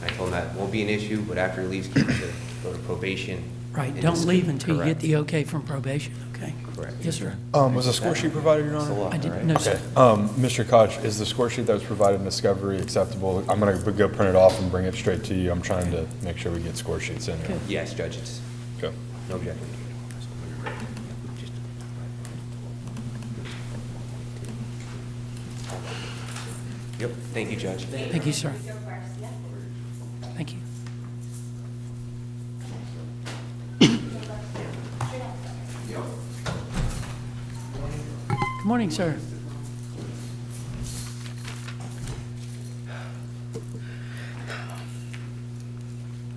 And I told him that won't be an issue, but after he leaves Keaton to go to probation. Right, and don't just- leave until you get correct. the okay from probation, okay? Correct. Yes, sir. Was a score sheet provided, Your Honor? I didn't know, sir. Mr. Koch, is the score sheet that was provided in discovery acceptable? I'm going to go print it off and bring it straight to you. I'm trying to make sure we get score sheets in here. Yes, Judge, it's Okay. no objection. Yep, thank you, Judge. Thank you, sir. Thank you. Good morning, sir.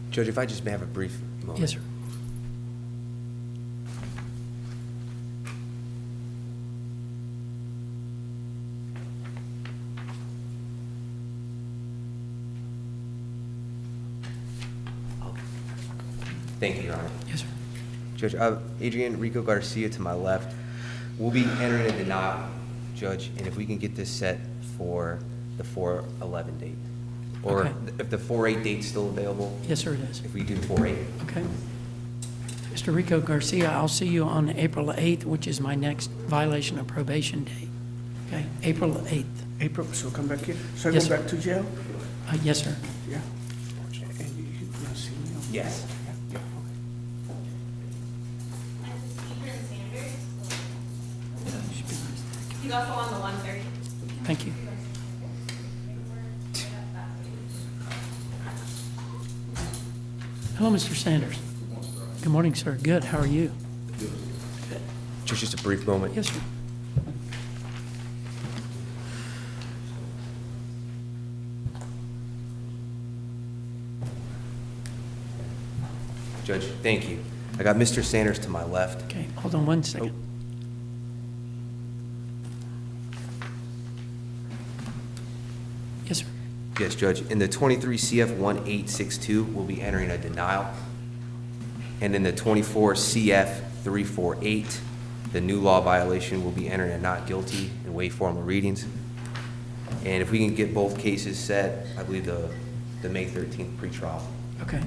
Judge, if I just may have a brief moment. Yes, sir. Thank you, Your Honor. Yes, sir. Judge, Adrian Rico Garcia to my left. We'll be entering a denial, Judge, and if we can get this set for the 4/11 date. Or Okay. if the 4/8 date's still available, Yes, sir, it is. if we do 4/8. Okay. Mr. Rico Garcia, I'll see you on April 8th, which is my next violation of probation date. Okay, April 8th. April, so come back here? So I Yes, go sir. back to jail? Yes, sir. Yeah. And you gonna see me on- Yes. Yeah. He's also on the 130. Thank you. Hello, Mr. Sanders. Good morning, sir. Good. How are you? Just a brief moment. Yes, sir. Judge, thank you. I got Mr. Sanders to my left. Okay, hold on one second. Yes, sir. Yes, Judge. In the 23 CF 1862, we'll be entering a denial. And in the 24 CF 348, the new law violation will be entering a not guilty and waive formal readings. And if we can get both cases set, I believe the May 13th pretrial. Okay.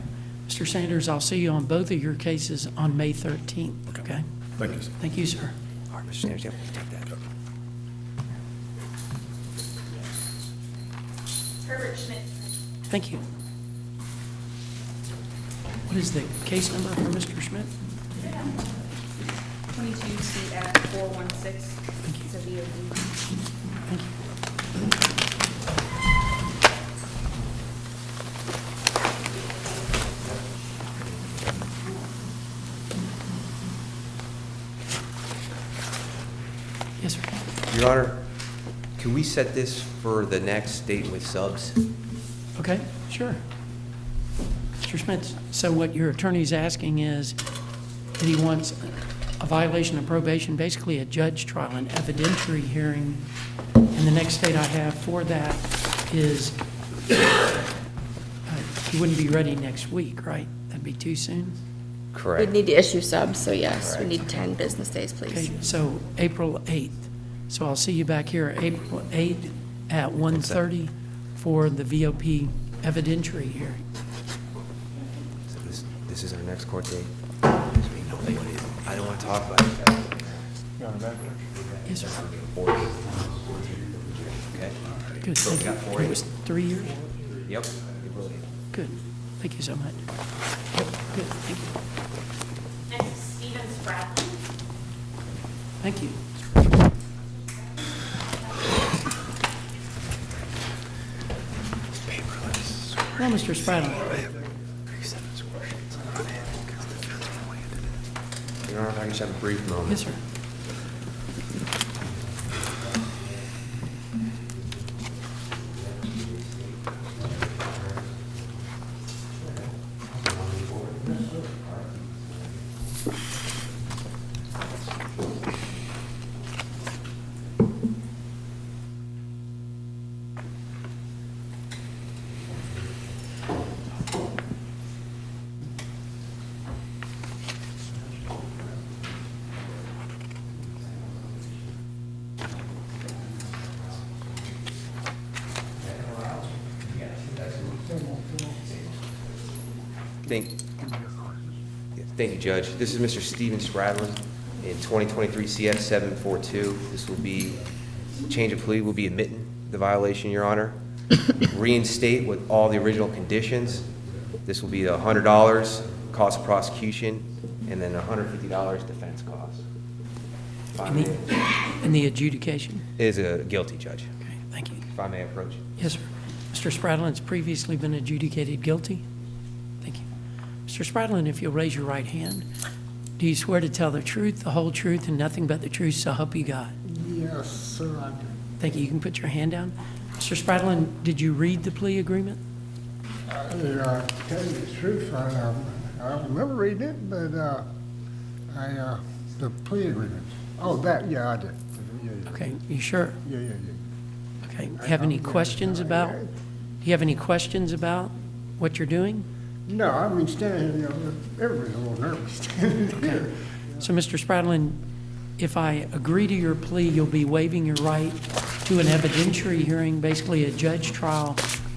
Mr. Sanders, I'll see you on both of your cases on May 13th, okay? Thank you, sir. Thank you, sir. All right, Mr. Sanders, yeah, please take that. Herbert Schmidt. Thank you. What is the case number for Mr. Schmidt? 22 CF 416. It's a VOD. Thank you. Yes, sir. Your Honor, can we set this for the next date with subs? Okay, sure. Mr. Schmidt, so what your attorney's asking is that he wants a violation of probation, basically a judge trial, an evidentiary hearing, and the next date I have for that is, he wouldn't be ready next week, right? That'd be too soon? Correct. We'd need to issue subs, so yes, we Correct. need 10 business days, please. Okay, so April 8th. So I'll see you back here April 8th at 1:30 for the VOP evidentiary hearing. So this is our next court date. I don't want to talk about it. Yes, sir. 4 days. Okay. Good, So we thank got you. 4 It was 3 years? Yep. April 8th. Good. Thank you so much. Good, thank you. Next, Steven Spratt. Thank you. Well, Mr. Spratt. Your Honor, if I can just have a brief moment. Yes, sir. Thank you, Judge. This is Mr. Steven Stradlin in 2023 CF 742. This will be, change of plea will be admitting the violation, Your Honor. Reinstate with all the original conditions. This will be the $100 cost of prosecution and then $150 defense costs. And the adjudication? Is a guilty, Judge. Okay, thank you. If I may approach. Yes, sir. Mr. Spradlin's previously been adjudicated guilty. Thank you. Mr. Spradlin, if you'll raise your right hand, do you swear to tell the truth, the whole truth, and nothing but the truth, so help you God? Yes, sir, I do. Thank you. You can put your hand down. Mr. Spradlin, did you read the plea agreement? Tell you the truth, I remember reading it, but the plea agreement. Oh, that, yeah, I did. Yeah. Okay, you sure? Yeah. Okay. Do you have any questions about, what you're doing? No, I mean, standing here, everybody's a little nervous standing here. So, Mr. Spradlin, if I agree to your plea, you'll be waiving your right to an evidentiary hearing, basically a judge trial,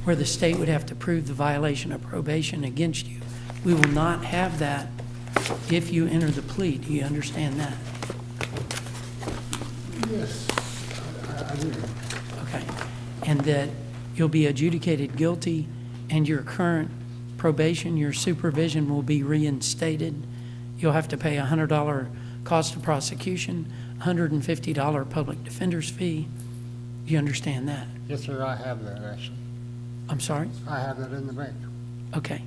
where the state would have to prove the violation of probation against you. We will not have that if you enter the plea. Do you understand that? Yes, I do. Okay. And that you'll be adjudicated guilty and your current probation, your supervision will be reinstated. You'll have to pay a $100 cost of prosecution, $150 public defender's fee. Do you understand that? Yes, sir, I have that, actually. I'm sorry? I have that in the bank. Okay.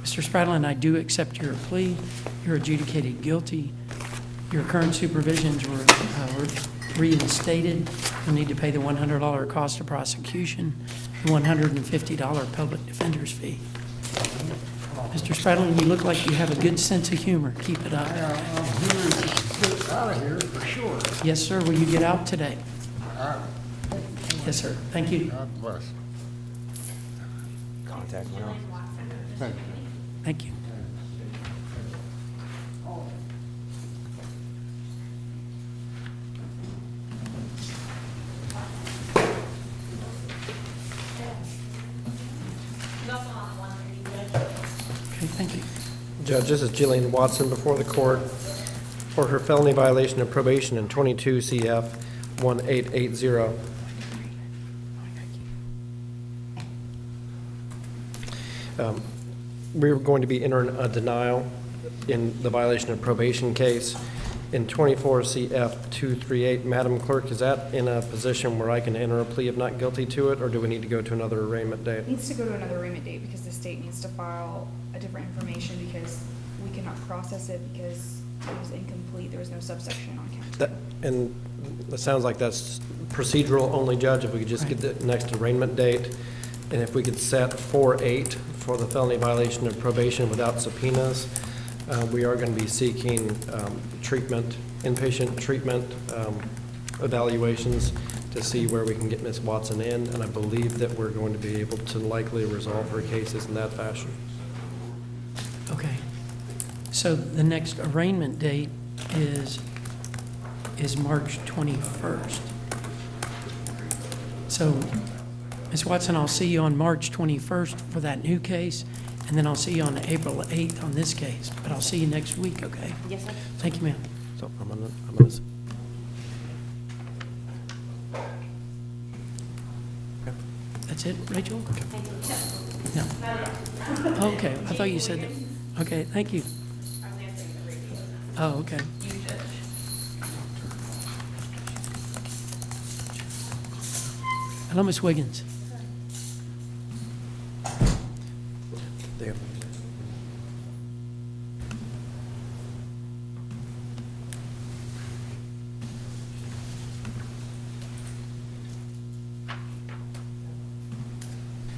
Mr. Spradlin, I do accept your plea. You're adjudicated guilty. Your current supervisions were reinstated. You'll need to pay the $100 cost of prosecution, the $150 public defender's fee. Mr. Spradlin, you look like you have a good sense of humor. Keep it up. I'm here to get out of here for sure. Yes, sir. Will you get out today? Yes, sir. Thank you. God bless. Contact now. Thank you. Thank you. Okay, thank you. Judge, this is Jillian Watson before the court for her felony violation of probation in 22 CF 1880. We're going to be entering a denial in the violation of probation case in 24 CF 238. Madam Clerk, is that in a position where I can enter a plea of not guilty to it, or do we need to go to another arraignment date? It needs to go to another arraignment date because the state needs to file a different information because we cannot process it because it was incomplete. There was no subsection on count. And it sounds like that's procedural only, Judge, if we could just get the next arraignment date. And if we could set 4/8 for the felony violation of probation without subpoenas, we are going to be seeking treatment, inpatient treatment evaluations to see where we can get Ms. Watson in, and I believe that we're going to be able to likely resolve her cases in that fashion. Okay. So the next arraignment date is March 21st. So, Ms. Watson, I'll see you on March 21st for that new case, and then I'll see you on April 8th on this case. But I'll see you next week, okay? Yes, sir. Thank you, ma'am. So I'm gonna That's it, Rachel? No. Okay, I thought you said that. Okay, thank you. Oh, okay. Hello, Ms. Wiggins. There.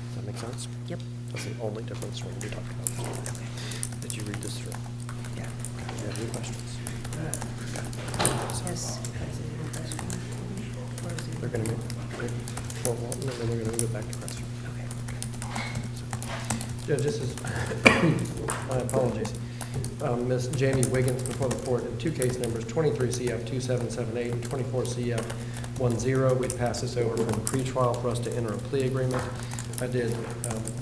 Does that make sense? Yep. That's the only difference when we talked about this. Okay. Did you read this through? Yeah. Okay. Do you have any questions? Yes. They're going to make Fort Walton, and then we're going to go back to Crestwood. Judge, this is, my apologies. Ms. Jamie Wiggins before the court in two case numbers, 23 CF 2778 and 24 CF 10. We pass this over from pretrial for us to enter a plea agreement. I did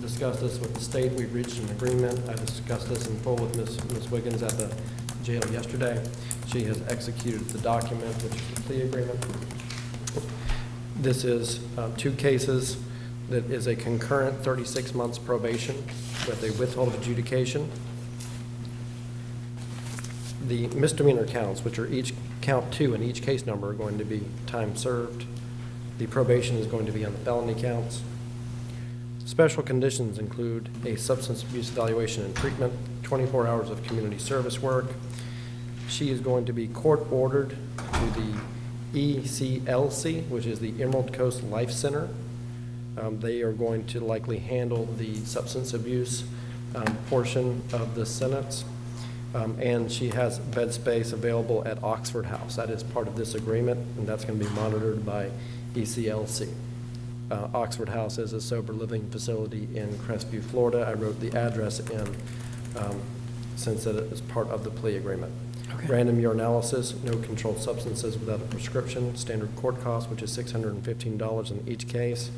discuss this with the state. We reached an agreement. I discussed this in full with Ms. Wiggins at the jail yesterday. She has executed the document, which is the plea agreement. This is two cases that is a concurrent 36 months probation with a withhold of adjudication. The misdemeanor counts, which are each count 2 in each case number, are going to be time served. The probation is going to be on the felony counts. Special conditions include a substance abuse evaluation and treatment, 24 hours of community service work. She is going to be court-ordered to the ECLC, which is the Emerald Coast Life Center. They are going to likely handle the substance abuse portion of the sentence. And she has bed space available at Oxford House. That is part of this agreement, and that's going to be monitored by ECLC. Oxford House is a sober living facility in Crestview, Florida. I wrote the address in since it is part of the plea agreement. Okay. Random urinalysis, no controlled substances without a prescription, standard court cost, which is $615 in each case.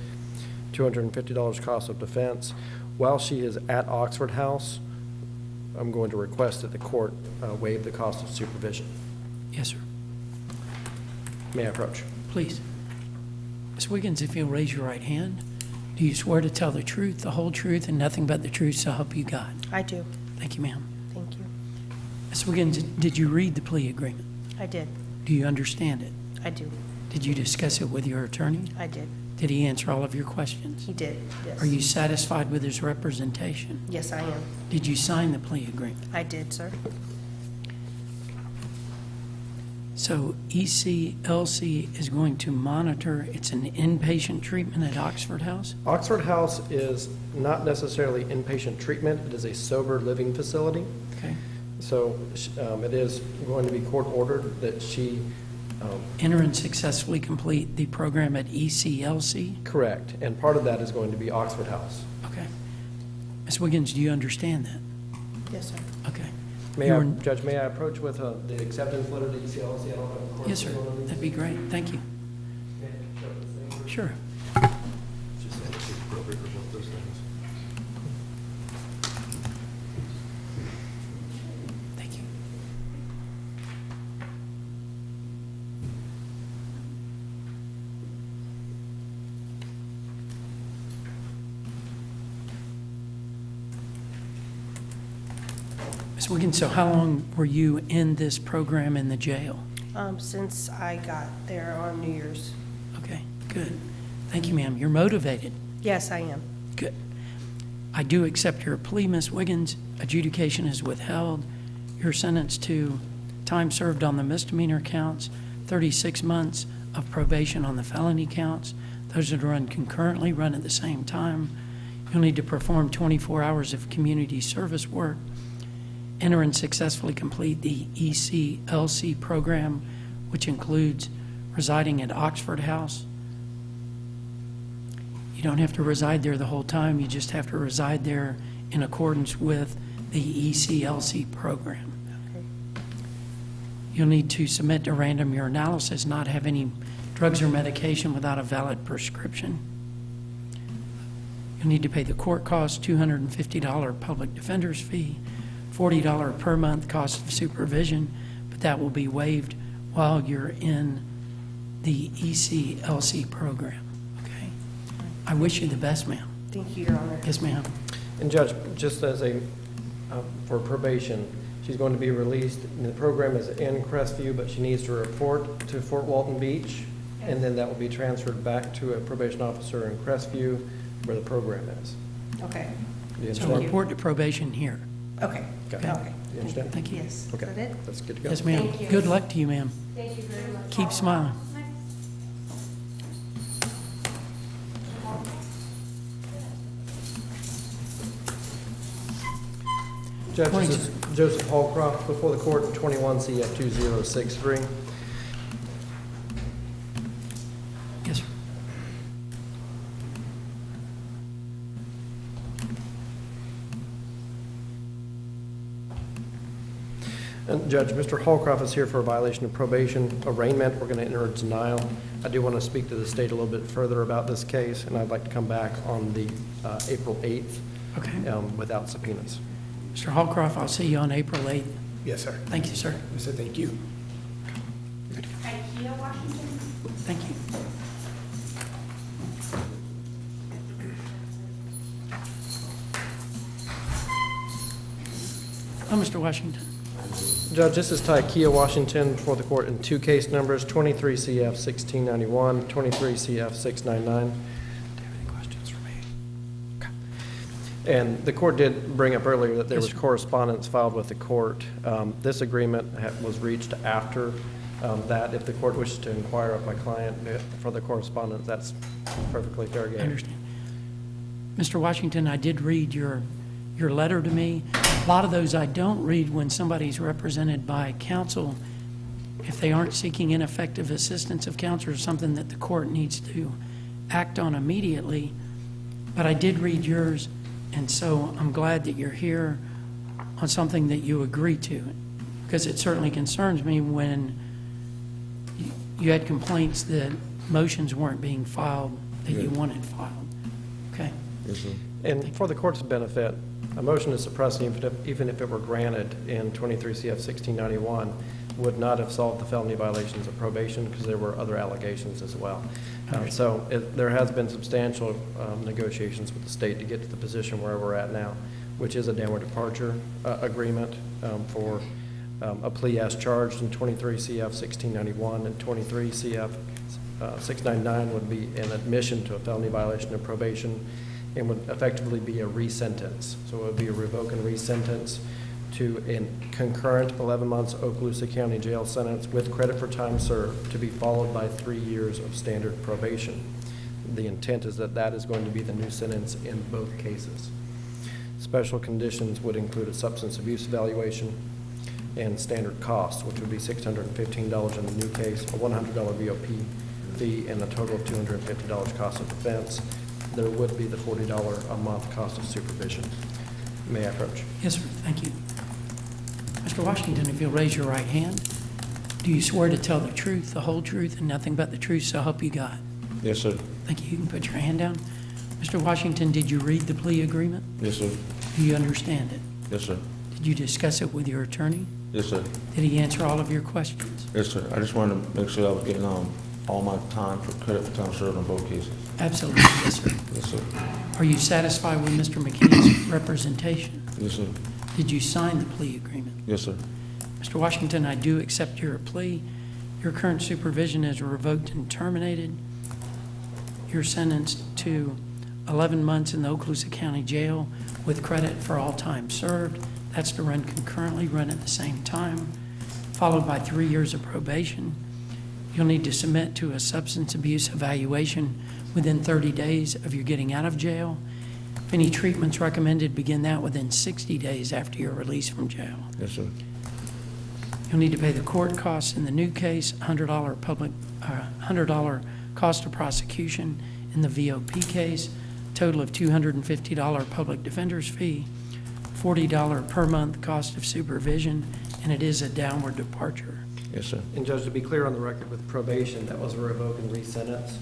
$250 cost of defense. While she is at Oxford House, I'm going to request that the court waive the cost of supervision. Yes, sir. May I approach? Please. Ms. Wiggins, if you'll raise your right hand, do you swear to tell the truth, the whole truth, and nothing but the truth, so help you God? I do. Thank you, ma'am. Thank you. Ms. Wiggins, did you read the plea agreement? I did. Do you understand it? I do. Did you discuss it with your attorney? I did. Did he answer all of your questions? He did, yes. Are you satisfied with his representation? Yes, I am. Did you sign the plea agreement? I did, sir. So ECLC is going to monitor, it's an inpatient treatment at Oxford House? Oxford House is not necessarily inpatient treatment. It is a sober living facility. Okay. So it is going to be court ordered that she... Enter and successfully complete the program at ECLC? Correct. And part of that is going to be Oxford House. Okay. Ms. Wiggins, do you understand that? Yes, sir. Okay. Judge, may I approach with the acceptance letter to ECLC? I don't know if the court- Yes, sir. That'd be great. Thank you. Sure. Thank you. Ms. Wiggins, so how long were you in this program in the jail? Since I got there on New Year's. Okay, good. Thank you, ma'am. You're motivated. Yes, I am. Good. I do accept your plea, Ms. Wiggins. Adjudication is withheld. You're sentenced to time served on the misdemeanor counts, 36 months of probation on the felony counts. Those that are run concurrently run at the same time. You'll need to perform 24 hours of community service work. Enter and successfully complete the ECLC program, which includes residing at Oxford House. You don't have to reside there the whole time. You just have to reside there in accordance with the ECLC program. Okay. You'll need to submit to random urinalysis, not have any drugs or medication without a valid prescription. You'll need to pay the court costs, $250 public defender's fee, $40 per month cost of supervision, but that will be waived while you're in the ECLC program. Okay? I wish you the best, ma'am. Thank you, Your Honor. Yes, ma'am. And Judge, just as for probation, she's going to be released. And the program is in Crestview, but she needs to report to Fort Walton Beach, and then that will be transferred back to a probation officer in Crestview where the program is. Okay. Do you So understand? report to probation here. Okay. Okay. Okay. You understand? Thank you. Yes. Okay. Is that it? That's good to go. Yes, ma'am. Thank you. Good luck to you, ma'am. Thank you very much. Keep smiling. Judge, Morning, this is Joseph Hallcroft before the court, 21 CF 2063. Yes, sir. And Judge, Mr. Hallcroft is here for a violation of probation arraignment. We're going to enter a denial. I do want to speak to the state a little bit further about this case, and I'd like to come back on the April 8th Okay. without subpoenas. Mr. Hallcroft, I'll see you on April 8th. Yes, sir. Thank you, sir. I said thank you. IKEA, Washington? Thank you. Oh, Mr. Washington. Judge, this is Tykeia Washington before the court in two case numbers, 23 CF 1691, 23 CF 699. Do you have any questions for me? Okay. And the court did bring up earlier that there Yes, was sir. correspondence filed with the court. This agreement was reached after that. If the court wishes to inquire of my client for the correspondence, that's perfectly fair game. I understand. Mr. Washington, I did read your letter to me. A lot of those I don't read when somebody's represented by counsel. If they aren't seeking ineffective assistance of counsel or something that the court needs to act on immediately. But I did read yours, and so I'm glad that you're here on something that you agree to, because it certainly concerns me when you had complaints that motions weren't being filed that you wanted filed. Okay. Yes, sir. And for the court's benefit, a motion to suppress, even if it were granted in 23 CF 1691, would not have solved the felony violations of probation because there were other allegations as well. There has been substantial negotiations with the state to get to the position where we're at now, which is a downward departure agreement for a plea as charged in 23 CF 1691, and 23 CF 699 would be an admission to a felony violation of probation and would effectively be a resentence. So it would be a revoke and resentence to a concurrent 11 months Okaloosa County jail sentence with credit for time served, to be followed by 3 years of standard probation. The intent is that that is going to be the new sentence in both cases. Special conditions would include a substance abuse evaluation and standard costs, which would be $615 in the new case, a $100 VOP fee, and a total of $250 cost of defense. There would be the $40 a month cost of supervision. May I approach? Yes, sir. Thank you. Mr. Washington, if you'll raise your right hand, do you swear to tell the truth, the whole truth, and nothing but the truth, so help you God? Yes, sir. Thank you. You can put your hand down. Mr. Washington, did you read the plea agreement? Yes, sir. Do you understand it? Yes, sir. Did you discuss it with your attorney? Yes, sir. Did he answer all of your questions? Yes, sir. I just wanted to make sure I was getting all my time for credit for time served on both cases. Absolutely, yes, sir. Yes, sir. Are you satisfied with Mr. McKinney's representation? Yes, sir. Did you sign the plea agreement? Yes, sir. Mr. Washington, I do accept your plea. Your current supervision is revoked and terminated. You're sentenced to 11 months in the Okaloosa County Jail with credit for all time served. That's to run concurrently, run at the same time, followed by 3 years of probation. You'll need to submit to a substance abuse evaluation within 30 days of your getting out of jail. If any treatment's recommended, begin that within 60 days after your release from jail. Yes, sir. You'll need to pay the court costs in the new case, $100 cost of prosecution in the VOP case, total of $250 public defender's fee, $40 per month cost of supervision, and it is a downward departure. Yes, sir. And Judge, to be clear on the record with probation, that was a revoke and resentence.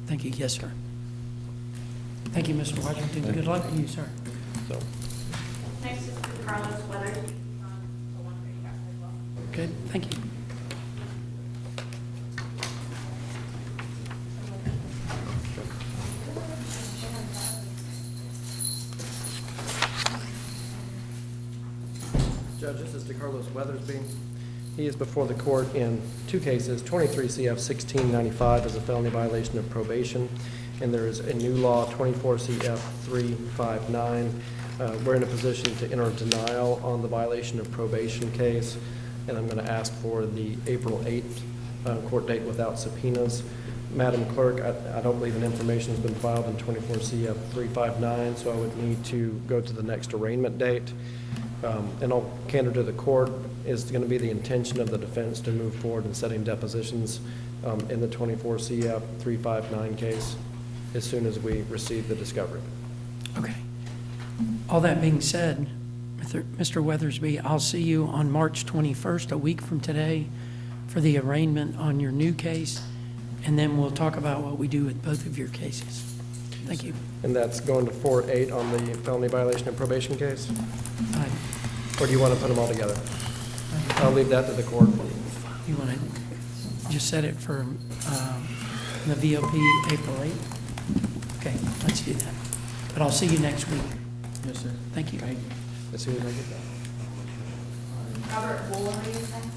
Thank you. Yes, sir. Thank you, Mr. Washington. Good luck to you, sir. So, Next is Carlos Weathers. Okay, thank you. Judge, this is DeCarlos Weathersby. He is before the court in 2 cases, 23 CF 1695 is a felony violation of probation, and there is a new law, 24 CF 359. We're in a position to enter a denial on the violation of probation case, and I'm going to ask for the April 8th court date without subpoenas. Madam Clerk, I don't believe an information has been filed in 24 CF 359, so I would need to go to the next arraignment date. In all candor to the court, is going to be the intention of the defense to move forward in setting depositions in the 24 CF 359 case as soon as we receive the discovery. Okay. All that being said, Mr. Weathersby, I'll see you on March 21st, a week from today, for the arraignment on your new case, and then we'll talk about what we do with both of your cases. Thank you. And that's going to 4-8 on the felony violation of probation case? Aye. Or do you want to put them all together? I'll leave that to the court. You want to just set it for the VOP April 8th? Okay, let's do that. But I'll see you next week. Yes, sir. Thank you. As soon as I get that. Robert Woolery is next.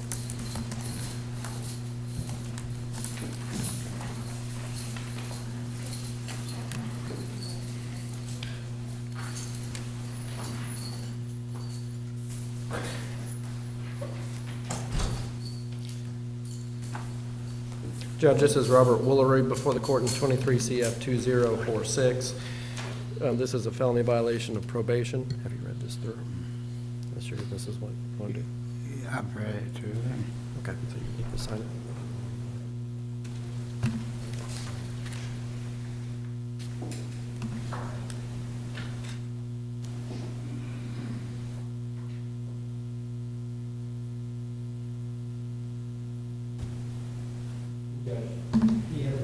Judge, this is Robert Woolery before the court in 23 CF 2046. This is a felony violation of probation. Have you read this through? I'm sure this is what you want to do. Yeah, I've read it too. Okay, so you need to sign it. He has a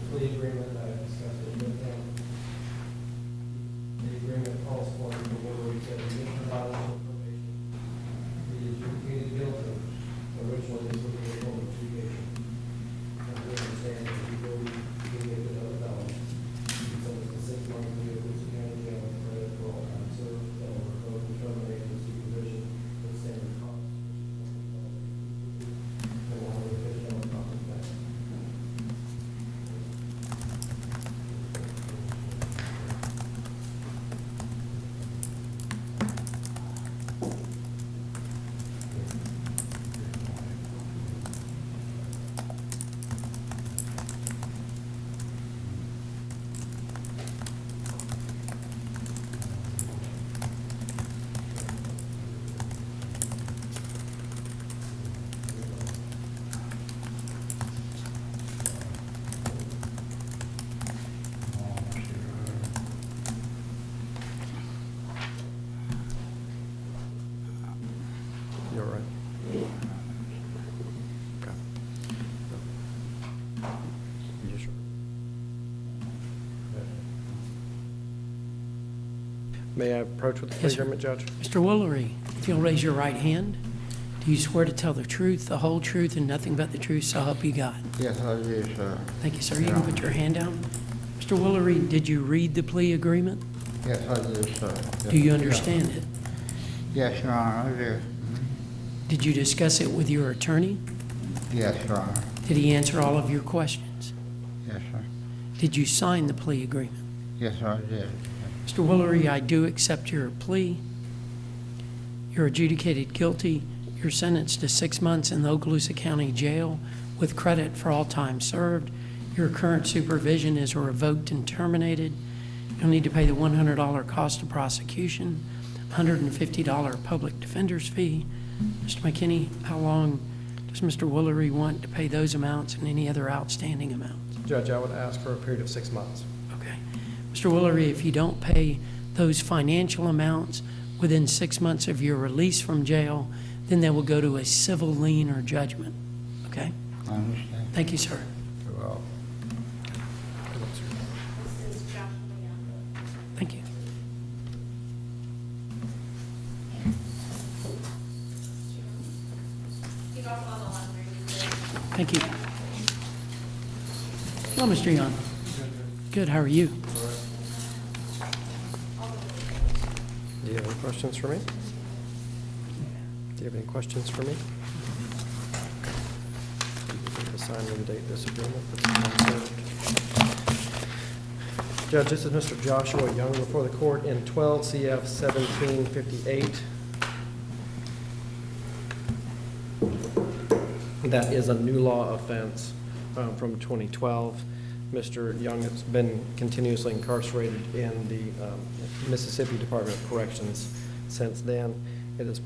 plea agreement that I discussed it with him. May I approach with the plea Yes, sir. agreement, Judge? Mr. Woolery, if you'll raise your right hand, do you swear to tell the truth, the whole truth, and nothing but the truth, so help you God? Yes, I do, sir. Thank you, sir. You can put your hand down. Mr. Woolery, did you read the plea agreement? Yes, I do, sir. Do you understand it? Yes, Your Honor, I do. Did you discuss it with your attorney? Yes, Your Honor. Did he answer all of your questions? Yes, sir. Did you sign the plea agreement? Yes, sir, I did. Mr. Woolery, I do accept your plea. You're adjudicated guilty. You're sentenced to 6 months in the Okaloosa County Jail with credit for all time served. Your current supervision is revoked and terminated. You'll need to pay the $100 cost of prosecution, $150 public defender's fee. Mr. McKinney, how long does Mr. Woolery want to pay those amounts and any other outstanding amounts? Judge, I would ask for a period of 6 months. Okay. Mr. Woolery, if you don't pay those financial amounts within 6 months of your release from jail, then they will go to a civil lien or judgment. Okay? I understand. Thank you, sir. Well, Thank you. Thank you. Hello, Mr. Young. Good, how are you? Do you have any questions for me? Do you have any questions for me? You can sign and date this agreement. Judge, this is Mr. Joshua Young before the court in 12 CF 1758. That is a new law offense from 2012. Mr. Young has been continuously incarcerated in the Mississippi Department of Corrections since then. It is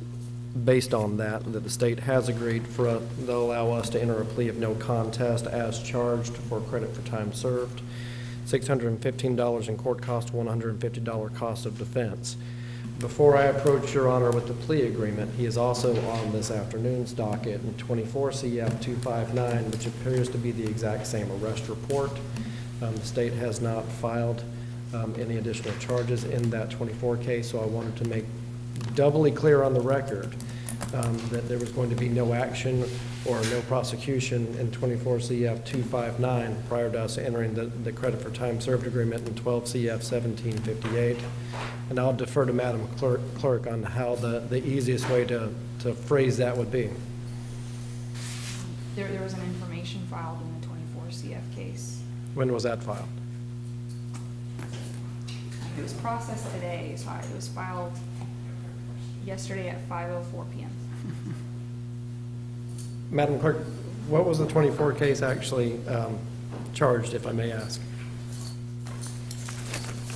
based on that the state has agreed they'll allow us to enter a plea of no contest as charged for credit for time served, $615 in court cost, $150 cost of defense. Before I approach Your Honor with the plea agreement, he is also on this afternoon's docket in 24 CF 259, which appears to be the exact same arrest report. The state has not filed any additional charges in that 24 case, so I wanted to make doubly clear on the record that there was going to be no action or no prosecution in 24 CF 259 prior to us entering the credit for time served agreement in 12 CF 1758. And I'll defer to Madam Clerk on how the easiest way to phrase that would be. There was an information filed in the 24 CF case. When was that filed? It was processed today, so it was filed yesterday at 5:04 p.m. Madam Clerk, what was the 24 case actually charged, if I may ask?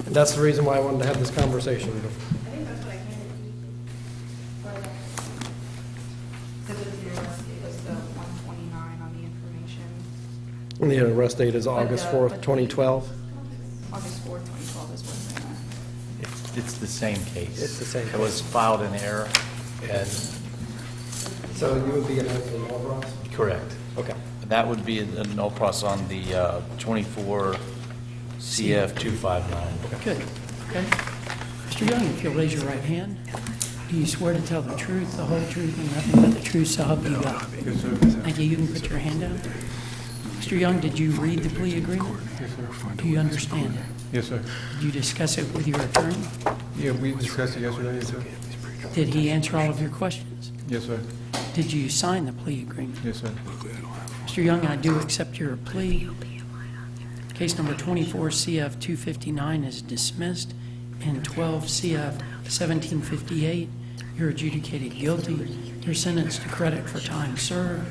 And that's the reason why I wanted to have this conversation. I think that's what I handed you. It was the 129 on the information. And the arrest date is August 4th, 2012? August 4th, 2012 is when It's the same case. It's the same It was filed in error, and So you would be an open law process? correct. Okay. That would be a no pros on the 24 CF 259. Good. Okay. Mr. Young, if you'll raise your right hand, do you swear to tell the truth, the whole truth, and nothing but the truth, so help you God? Yes, sir. Thank you. You can put your hand down. Mr. Young, did you read the plea agreement? Yes, sir. Do you understand it? Yes, sir. Did you discuss it with your attorney? Yeah, we discussed it yesterday, yes, sir. Did he answer all of your questions? Yes, sir. Did you sign the plea agreement? Yes, sir. Mr. Young, I do accept your plea. Case number 24 CF 259 is dismissed. In 12 CF 1758, you're adjudicated guilty. You're sentenced to credit for time served.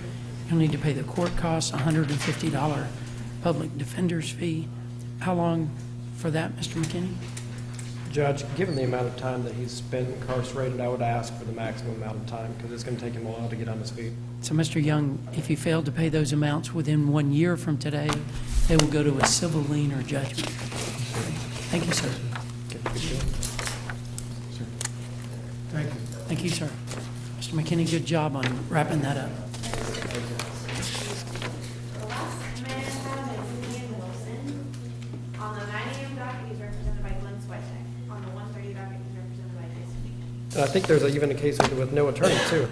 You'll need to pay the court costs, $150 public defender's fee. How long for that, Mr. McKinney? Judge, given the amount of time that he's spent incarcerated, I would ask for the maximum amount of time because it's going to take him a while to get on his feet. So, Mr. Young, if you fail to pay those amounts within 1 year from today, they will go to a civil lien or judgment. Thank you, sir. Thank you. Thank you, sir. Mr. McKinney, good job on wrapping that up. On the 9 a.m. docket, he's represented by Glenn Sweatcheck. On the 1:30 docket, he's And I think there's even a case with no attorney, too.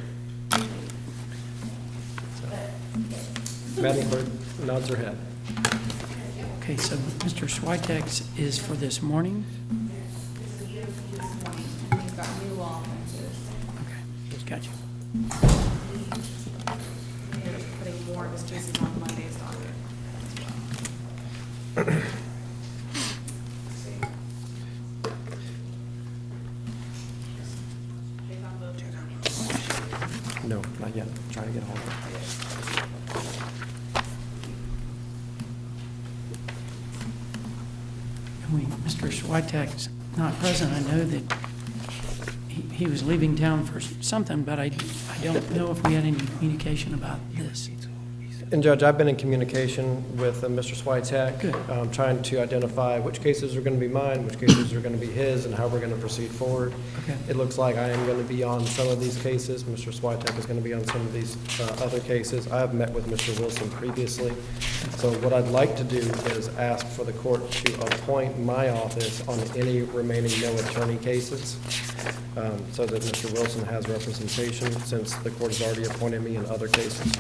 Madam Clerk nods her head. Okay, so Mr. Switek's is for this morning? We've got new offenses. Okay, got you. We're putting more of his cases on Monday's docket. No, not yet. Trying to get a hold of her. Mr. Switek's not present. I know that he was leaving town for something, but I don't know if we had any communication about this. And Judge, I've been in communication with Mr. Switek, trying to identify which cases are going to be mine, which cases are going to be his, and how we're going to proceed forward. Okay. It looks like I am going to be on some of these cases. Mr. Switek is going to be on some of these other cases. I have met with Mr. Wilson previously. So what I'd like to do is ask for the court to appoint my office on any remaining no attorney cases, so that Mr. Wilson has representation, since the court has already appointed me in other cases.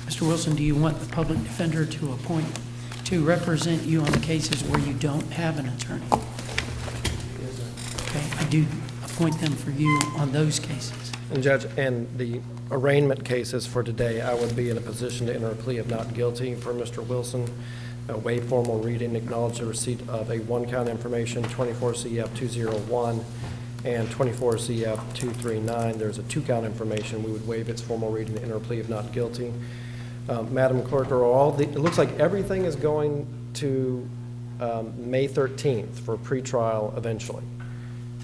Mr. Wilson, do you want the public defender to represent you on the cases where you don't have an attorney? Okay, I do appoint them for you on those cases. And Judge, in the arraignment cases for today, I would be in a position to enter a plea of not guilty for Mr. Wilson, waive formal reading, acknowledge the receipt of a one-count information, 24 CF 201, and 24 CF 239. There's a two-count information. We would waive its formal reading, enter a plea of not guilty. Madam Clerk, it looks like everything is going to May 13th for pretrial eventually.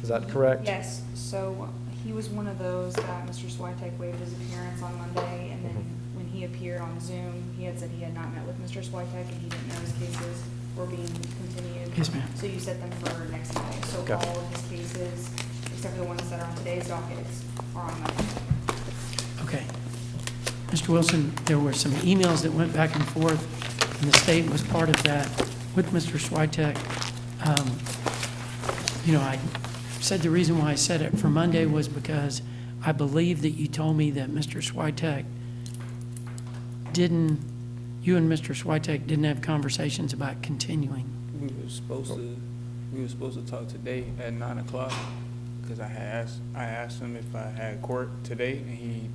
Is that correct? Yes, so he was one of those that Mr. Switek waived his appearance on Monday, and then when he appeared on Zoom, he had said he had not met with Mr. Switek, and he didn't know his cases were being continued. Yes, ma'am. So you set them for next Monday. So Okay. all of his cases, except for the ones that are on today's dockets, are on Monday. Okay. Mr. Wilson, there were some emails that went back and forth, and the state was part of that with Mr. Switek. I said the reason why I said it for Monday was because I believe that you told me that Mr. Switek you and Mr. Switek didn't have conversations about continuing. We were supposed to talk today at 9 o'clock, because I asked him if I had court today, and he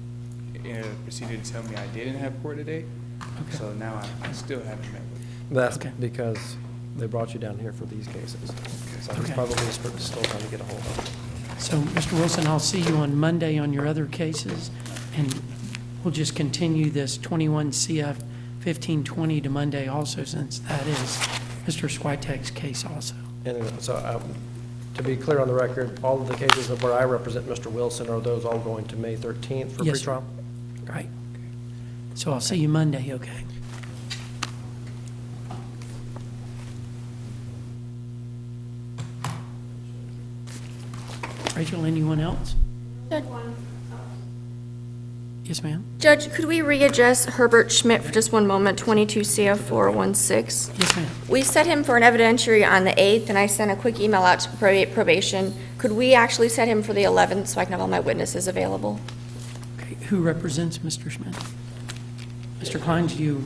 proceeded to tell me I didn't have court today. Okay. So now I still haven't met with him. That's because they brought you down here for these cases. So he's Okay. probably still trying to get a hold of it. So, Mr. Wilson, I'll see you on Monday on your other cases, and we'll just continue this 21 CF 1520 to Monday also, since that is Mr. Switek's case also. And so, to be clear on the record, all of the cases of where I represent Mr. Wilson, are those all going to May 13th for Yes, sir. pretrial? Right. So I'll see you Monday, okay? Rachel, anyone else? Yes, ma'am? Judge, could we readjust Herbert Schmidt for just one moment, 22 CF 416? Yes, ma'am. We set him for an evidentiary on the 8th, and I sent a quick email out to probation. Could we actually set him for the 11th so I can have all my witnesses available? Okay, who represents Mr. Schmidt? Mr. Kleins, you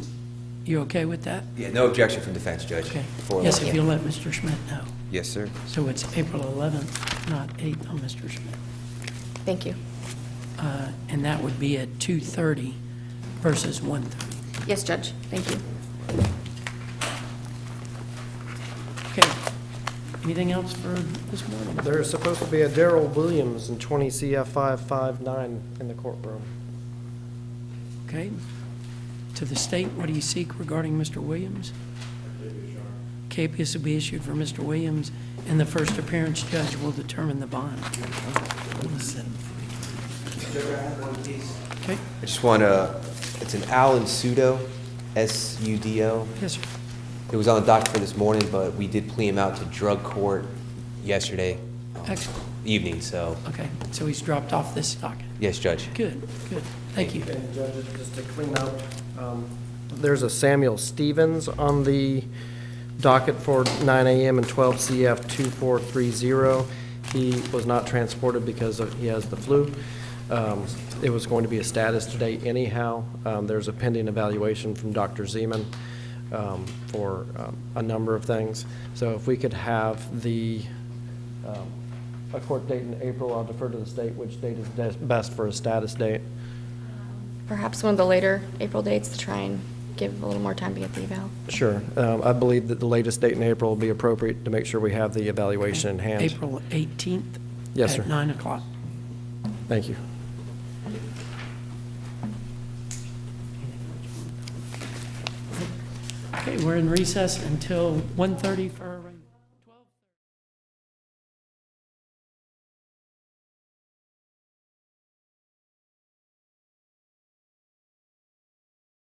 okay with that? Yeah, no objection from defense, Judge. Okay. For Yes, 11. if you'll let Mr. Schmidt know. Yes, sir. So it's April 11th, not 8th on Mr. Schmidt. Thank you. And that would be at 2:30 versus 1:30. Yes, Judge. Thank you. Okay. Anything else for this morning? There's supposed to be a Darrell Williams in 20 CF 559 in the courtroom. Okay. To the state, what do you seek regarding Mr. Williams? Capias will be issued for Mr. Williams, and the first appearance judge will determine the bond. Okay. I just want to, it's an Alan Sudo, S-U-D-O. Yes, sir. It was on the docket for this morning, but we did plea him out to drug court yesterday Excellent. evening, so. Okay, so he's dropped off this docket. Yes, Judge. Good, good. Thank you. And judges, just to clean up, there's a Samuel Stevens on the docket for 9 a.m. and 12 CF 2430. He was not transported because he has the flu. It was going to be a status today anyhow. There's a pending evaluation from Dr. Zeman for a number of things. So if we could have a court date in April, I'll defer to the state which date is best for a status date. Perhaps one of the later April dates to try and give a little more time to get the eval. Sure. I believe that the latest date in April will be appropriate to make sure we have the evaluation in hand. April 18th? Yes, sir. At 9 o'clock. Thank you. Okay, we're in recess until 1:30 for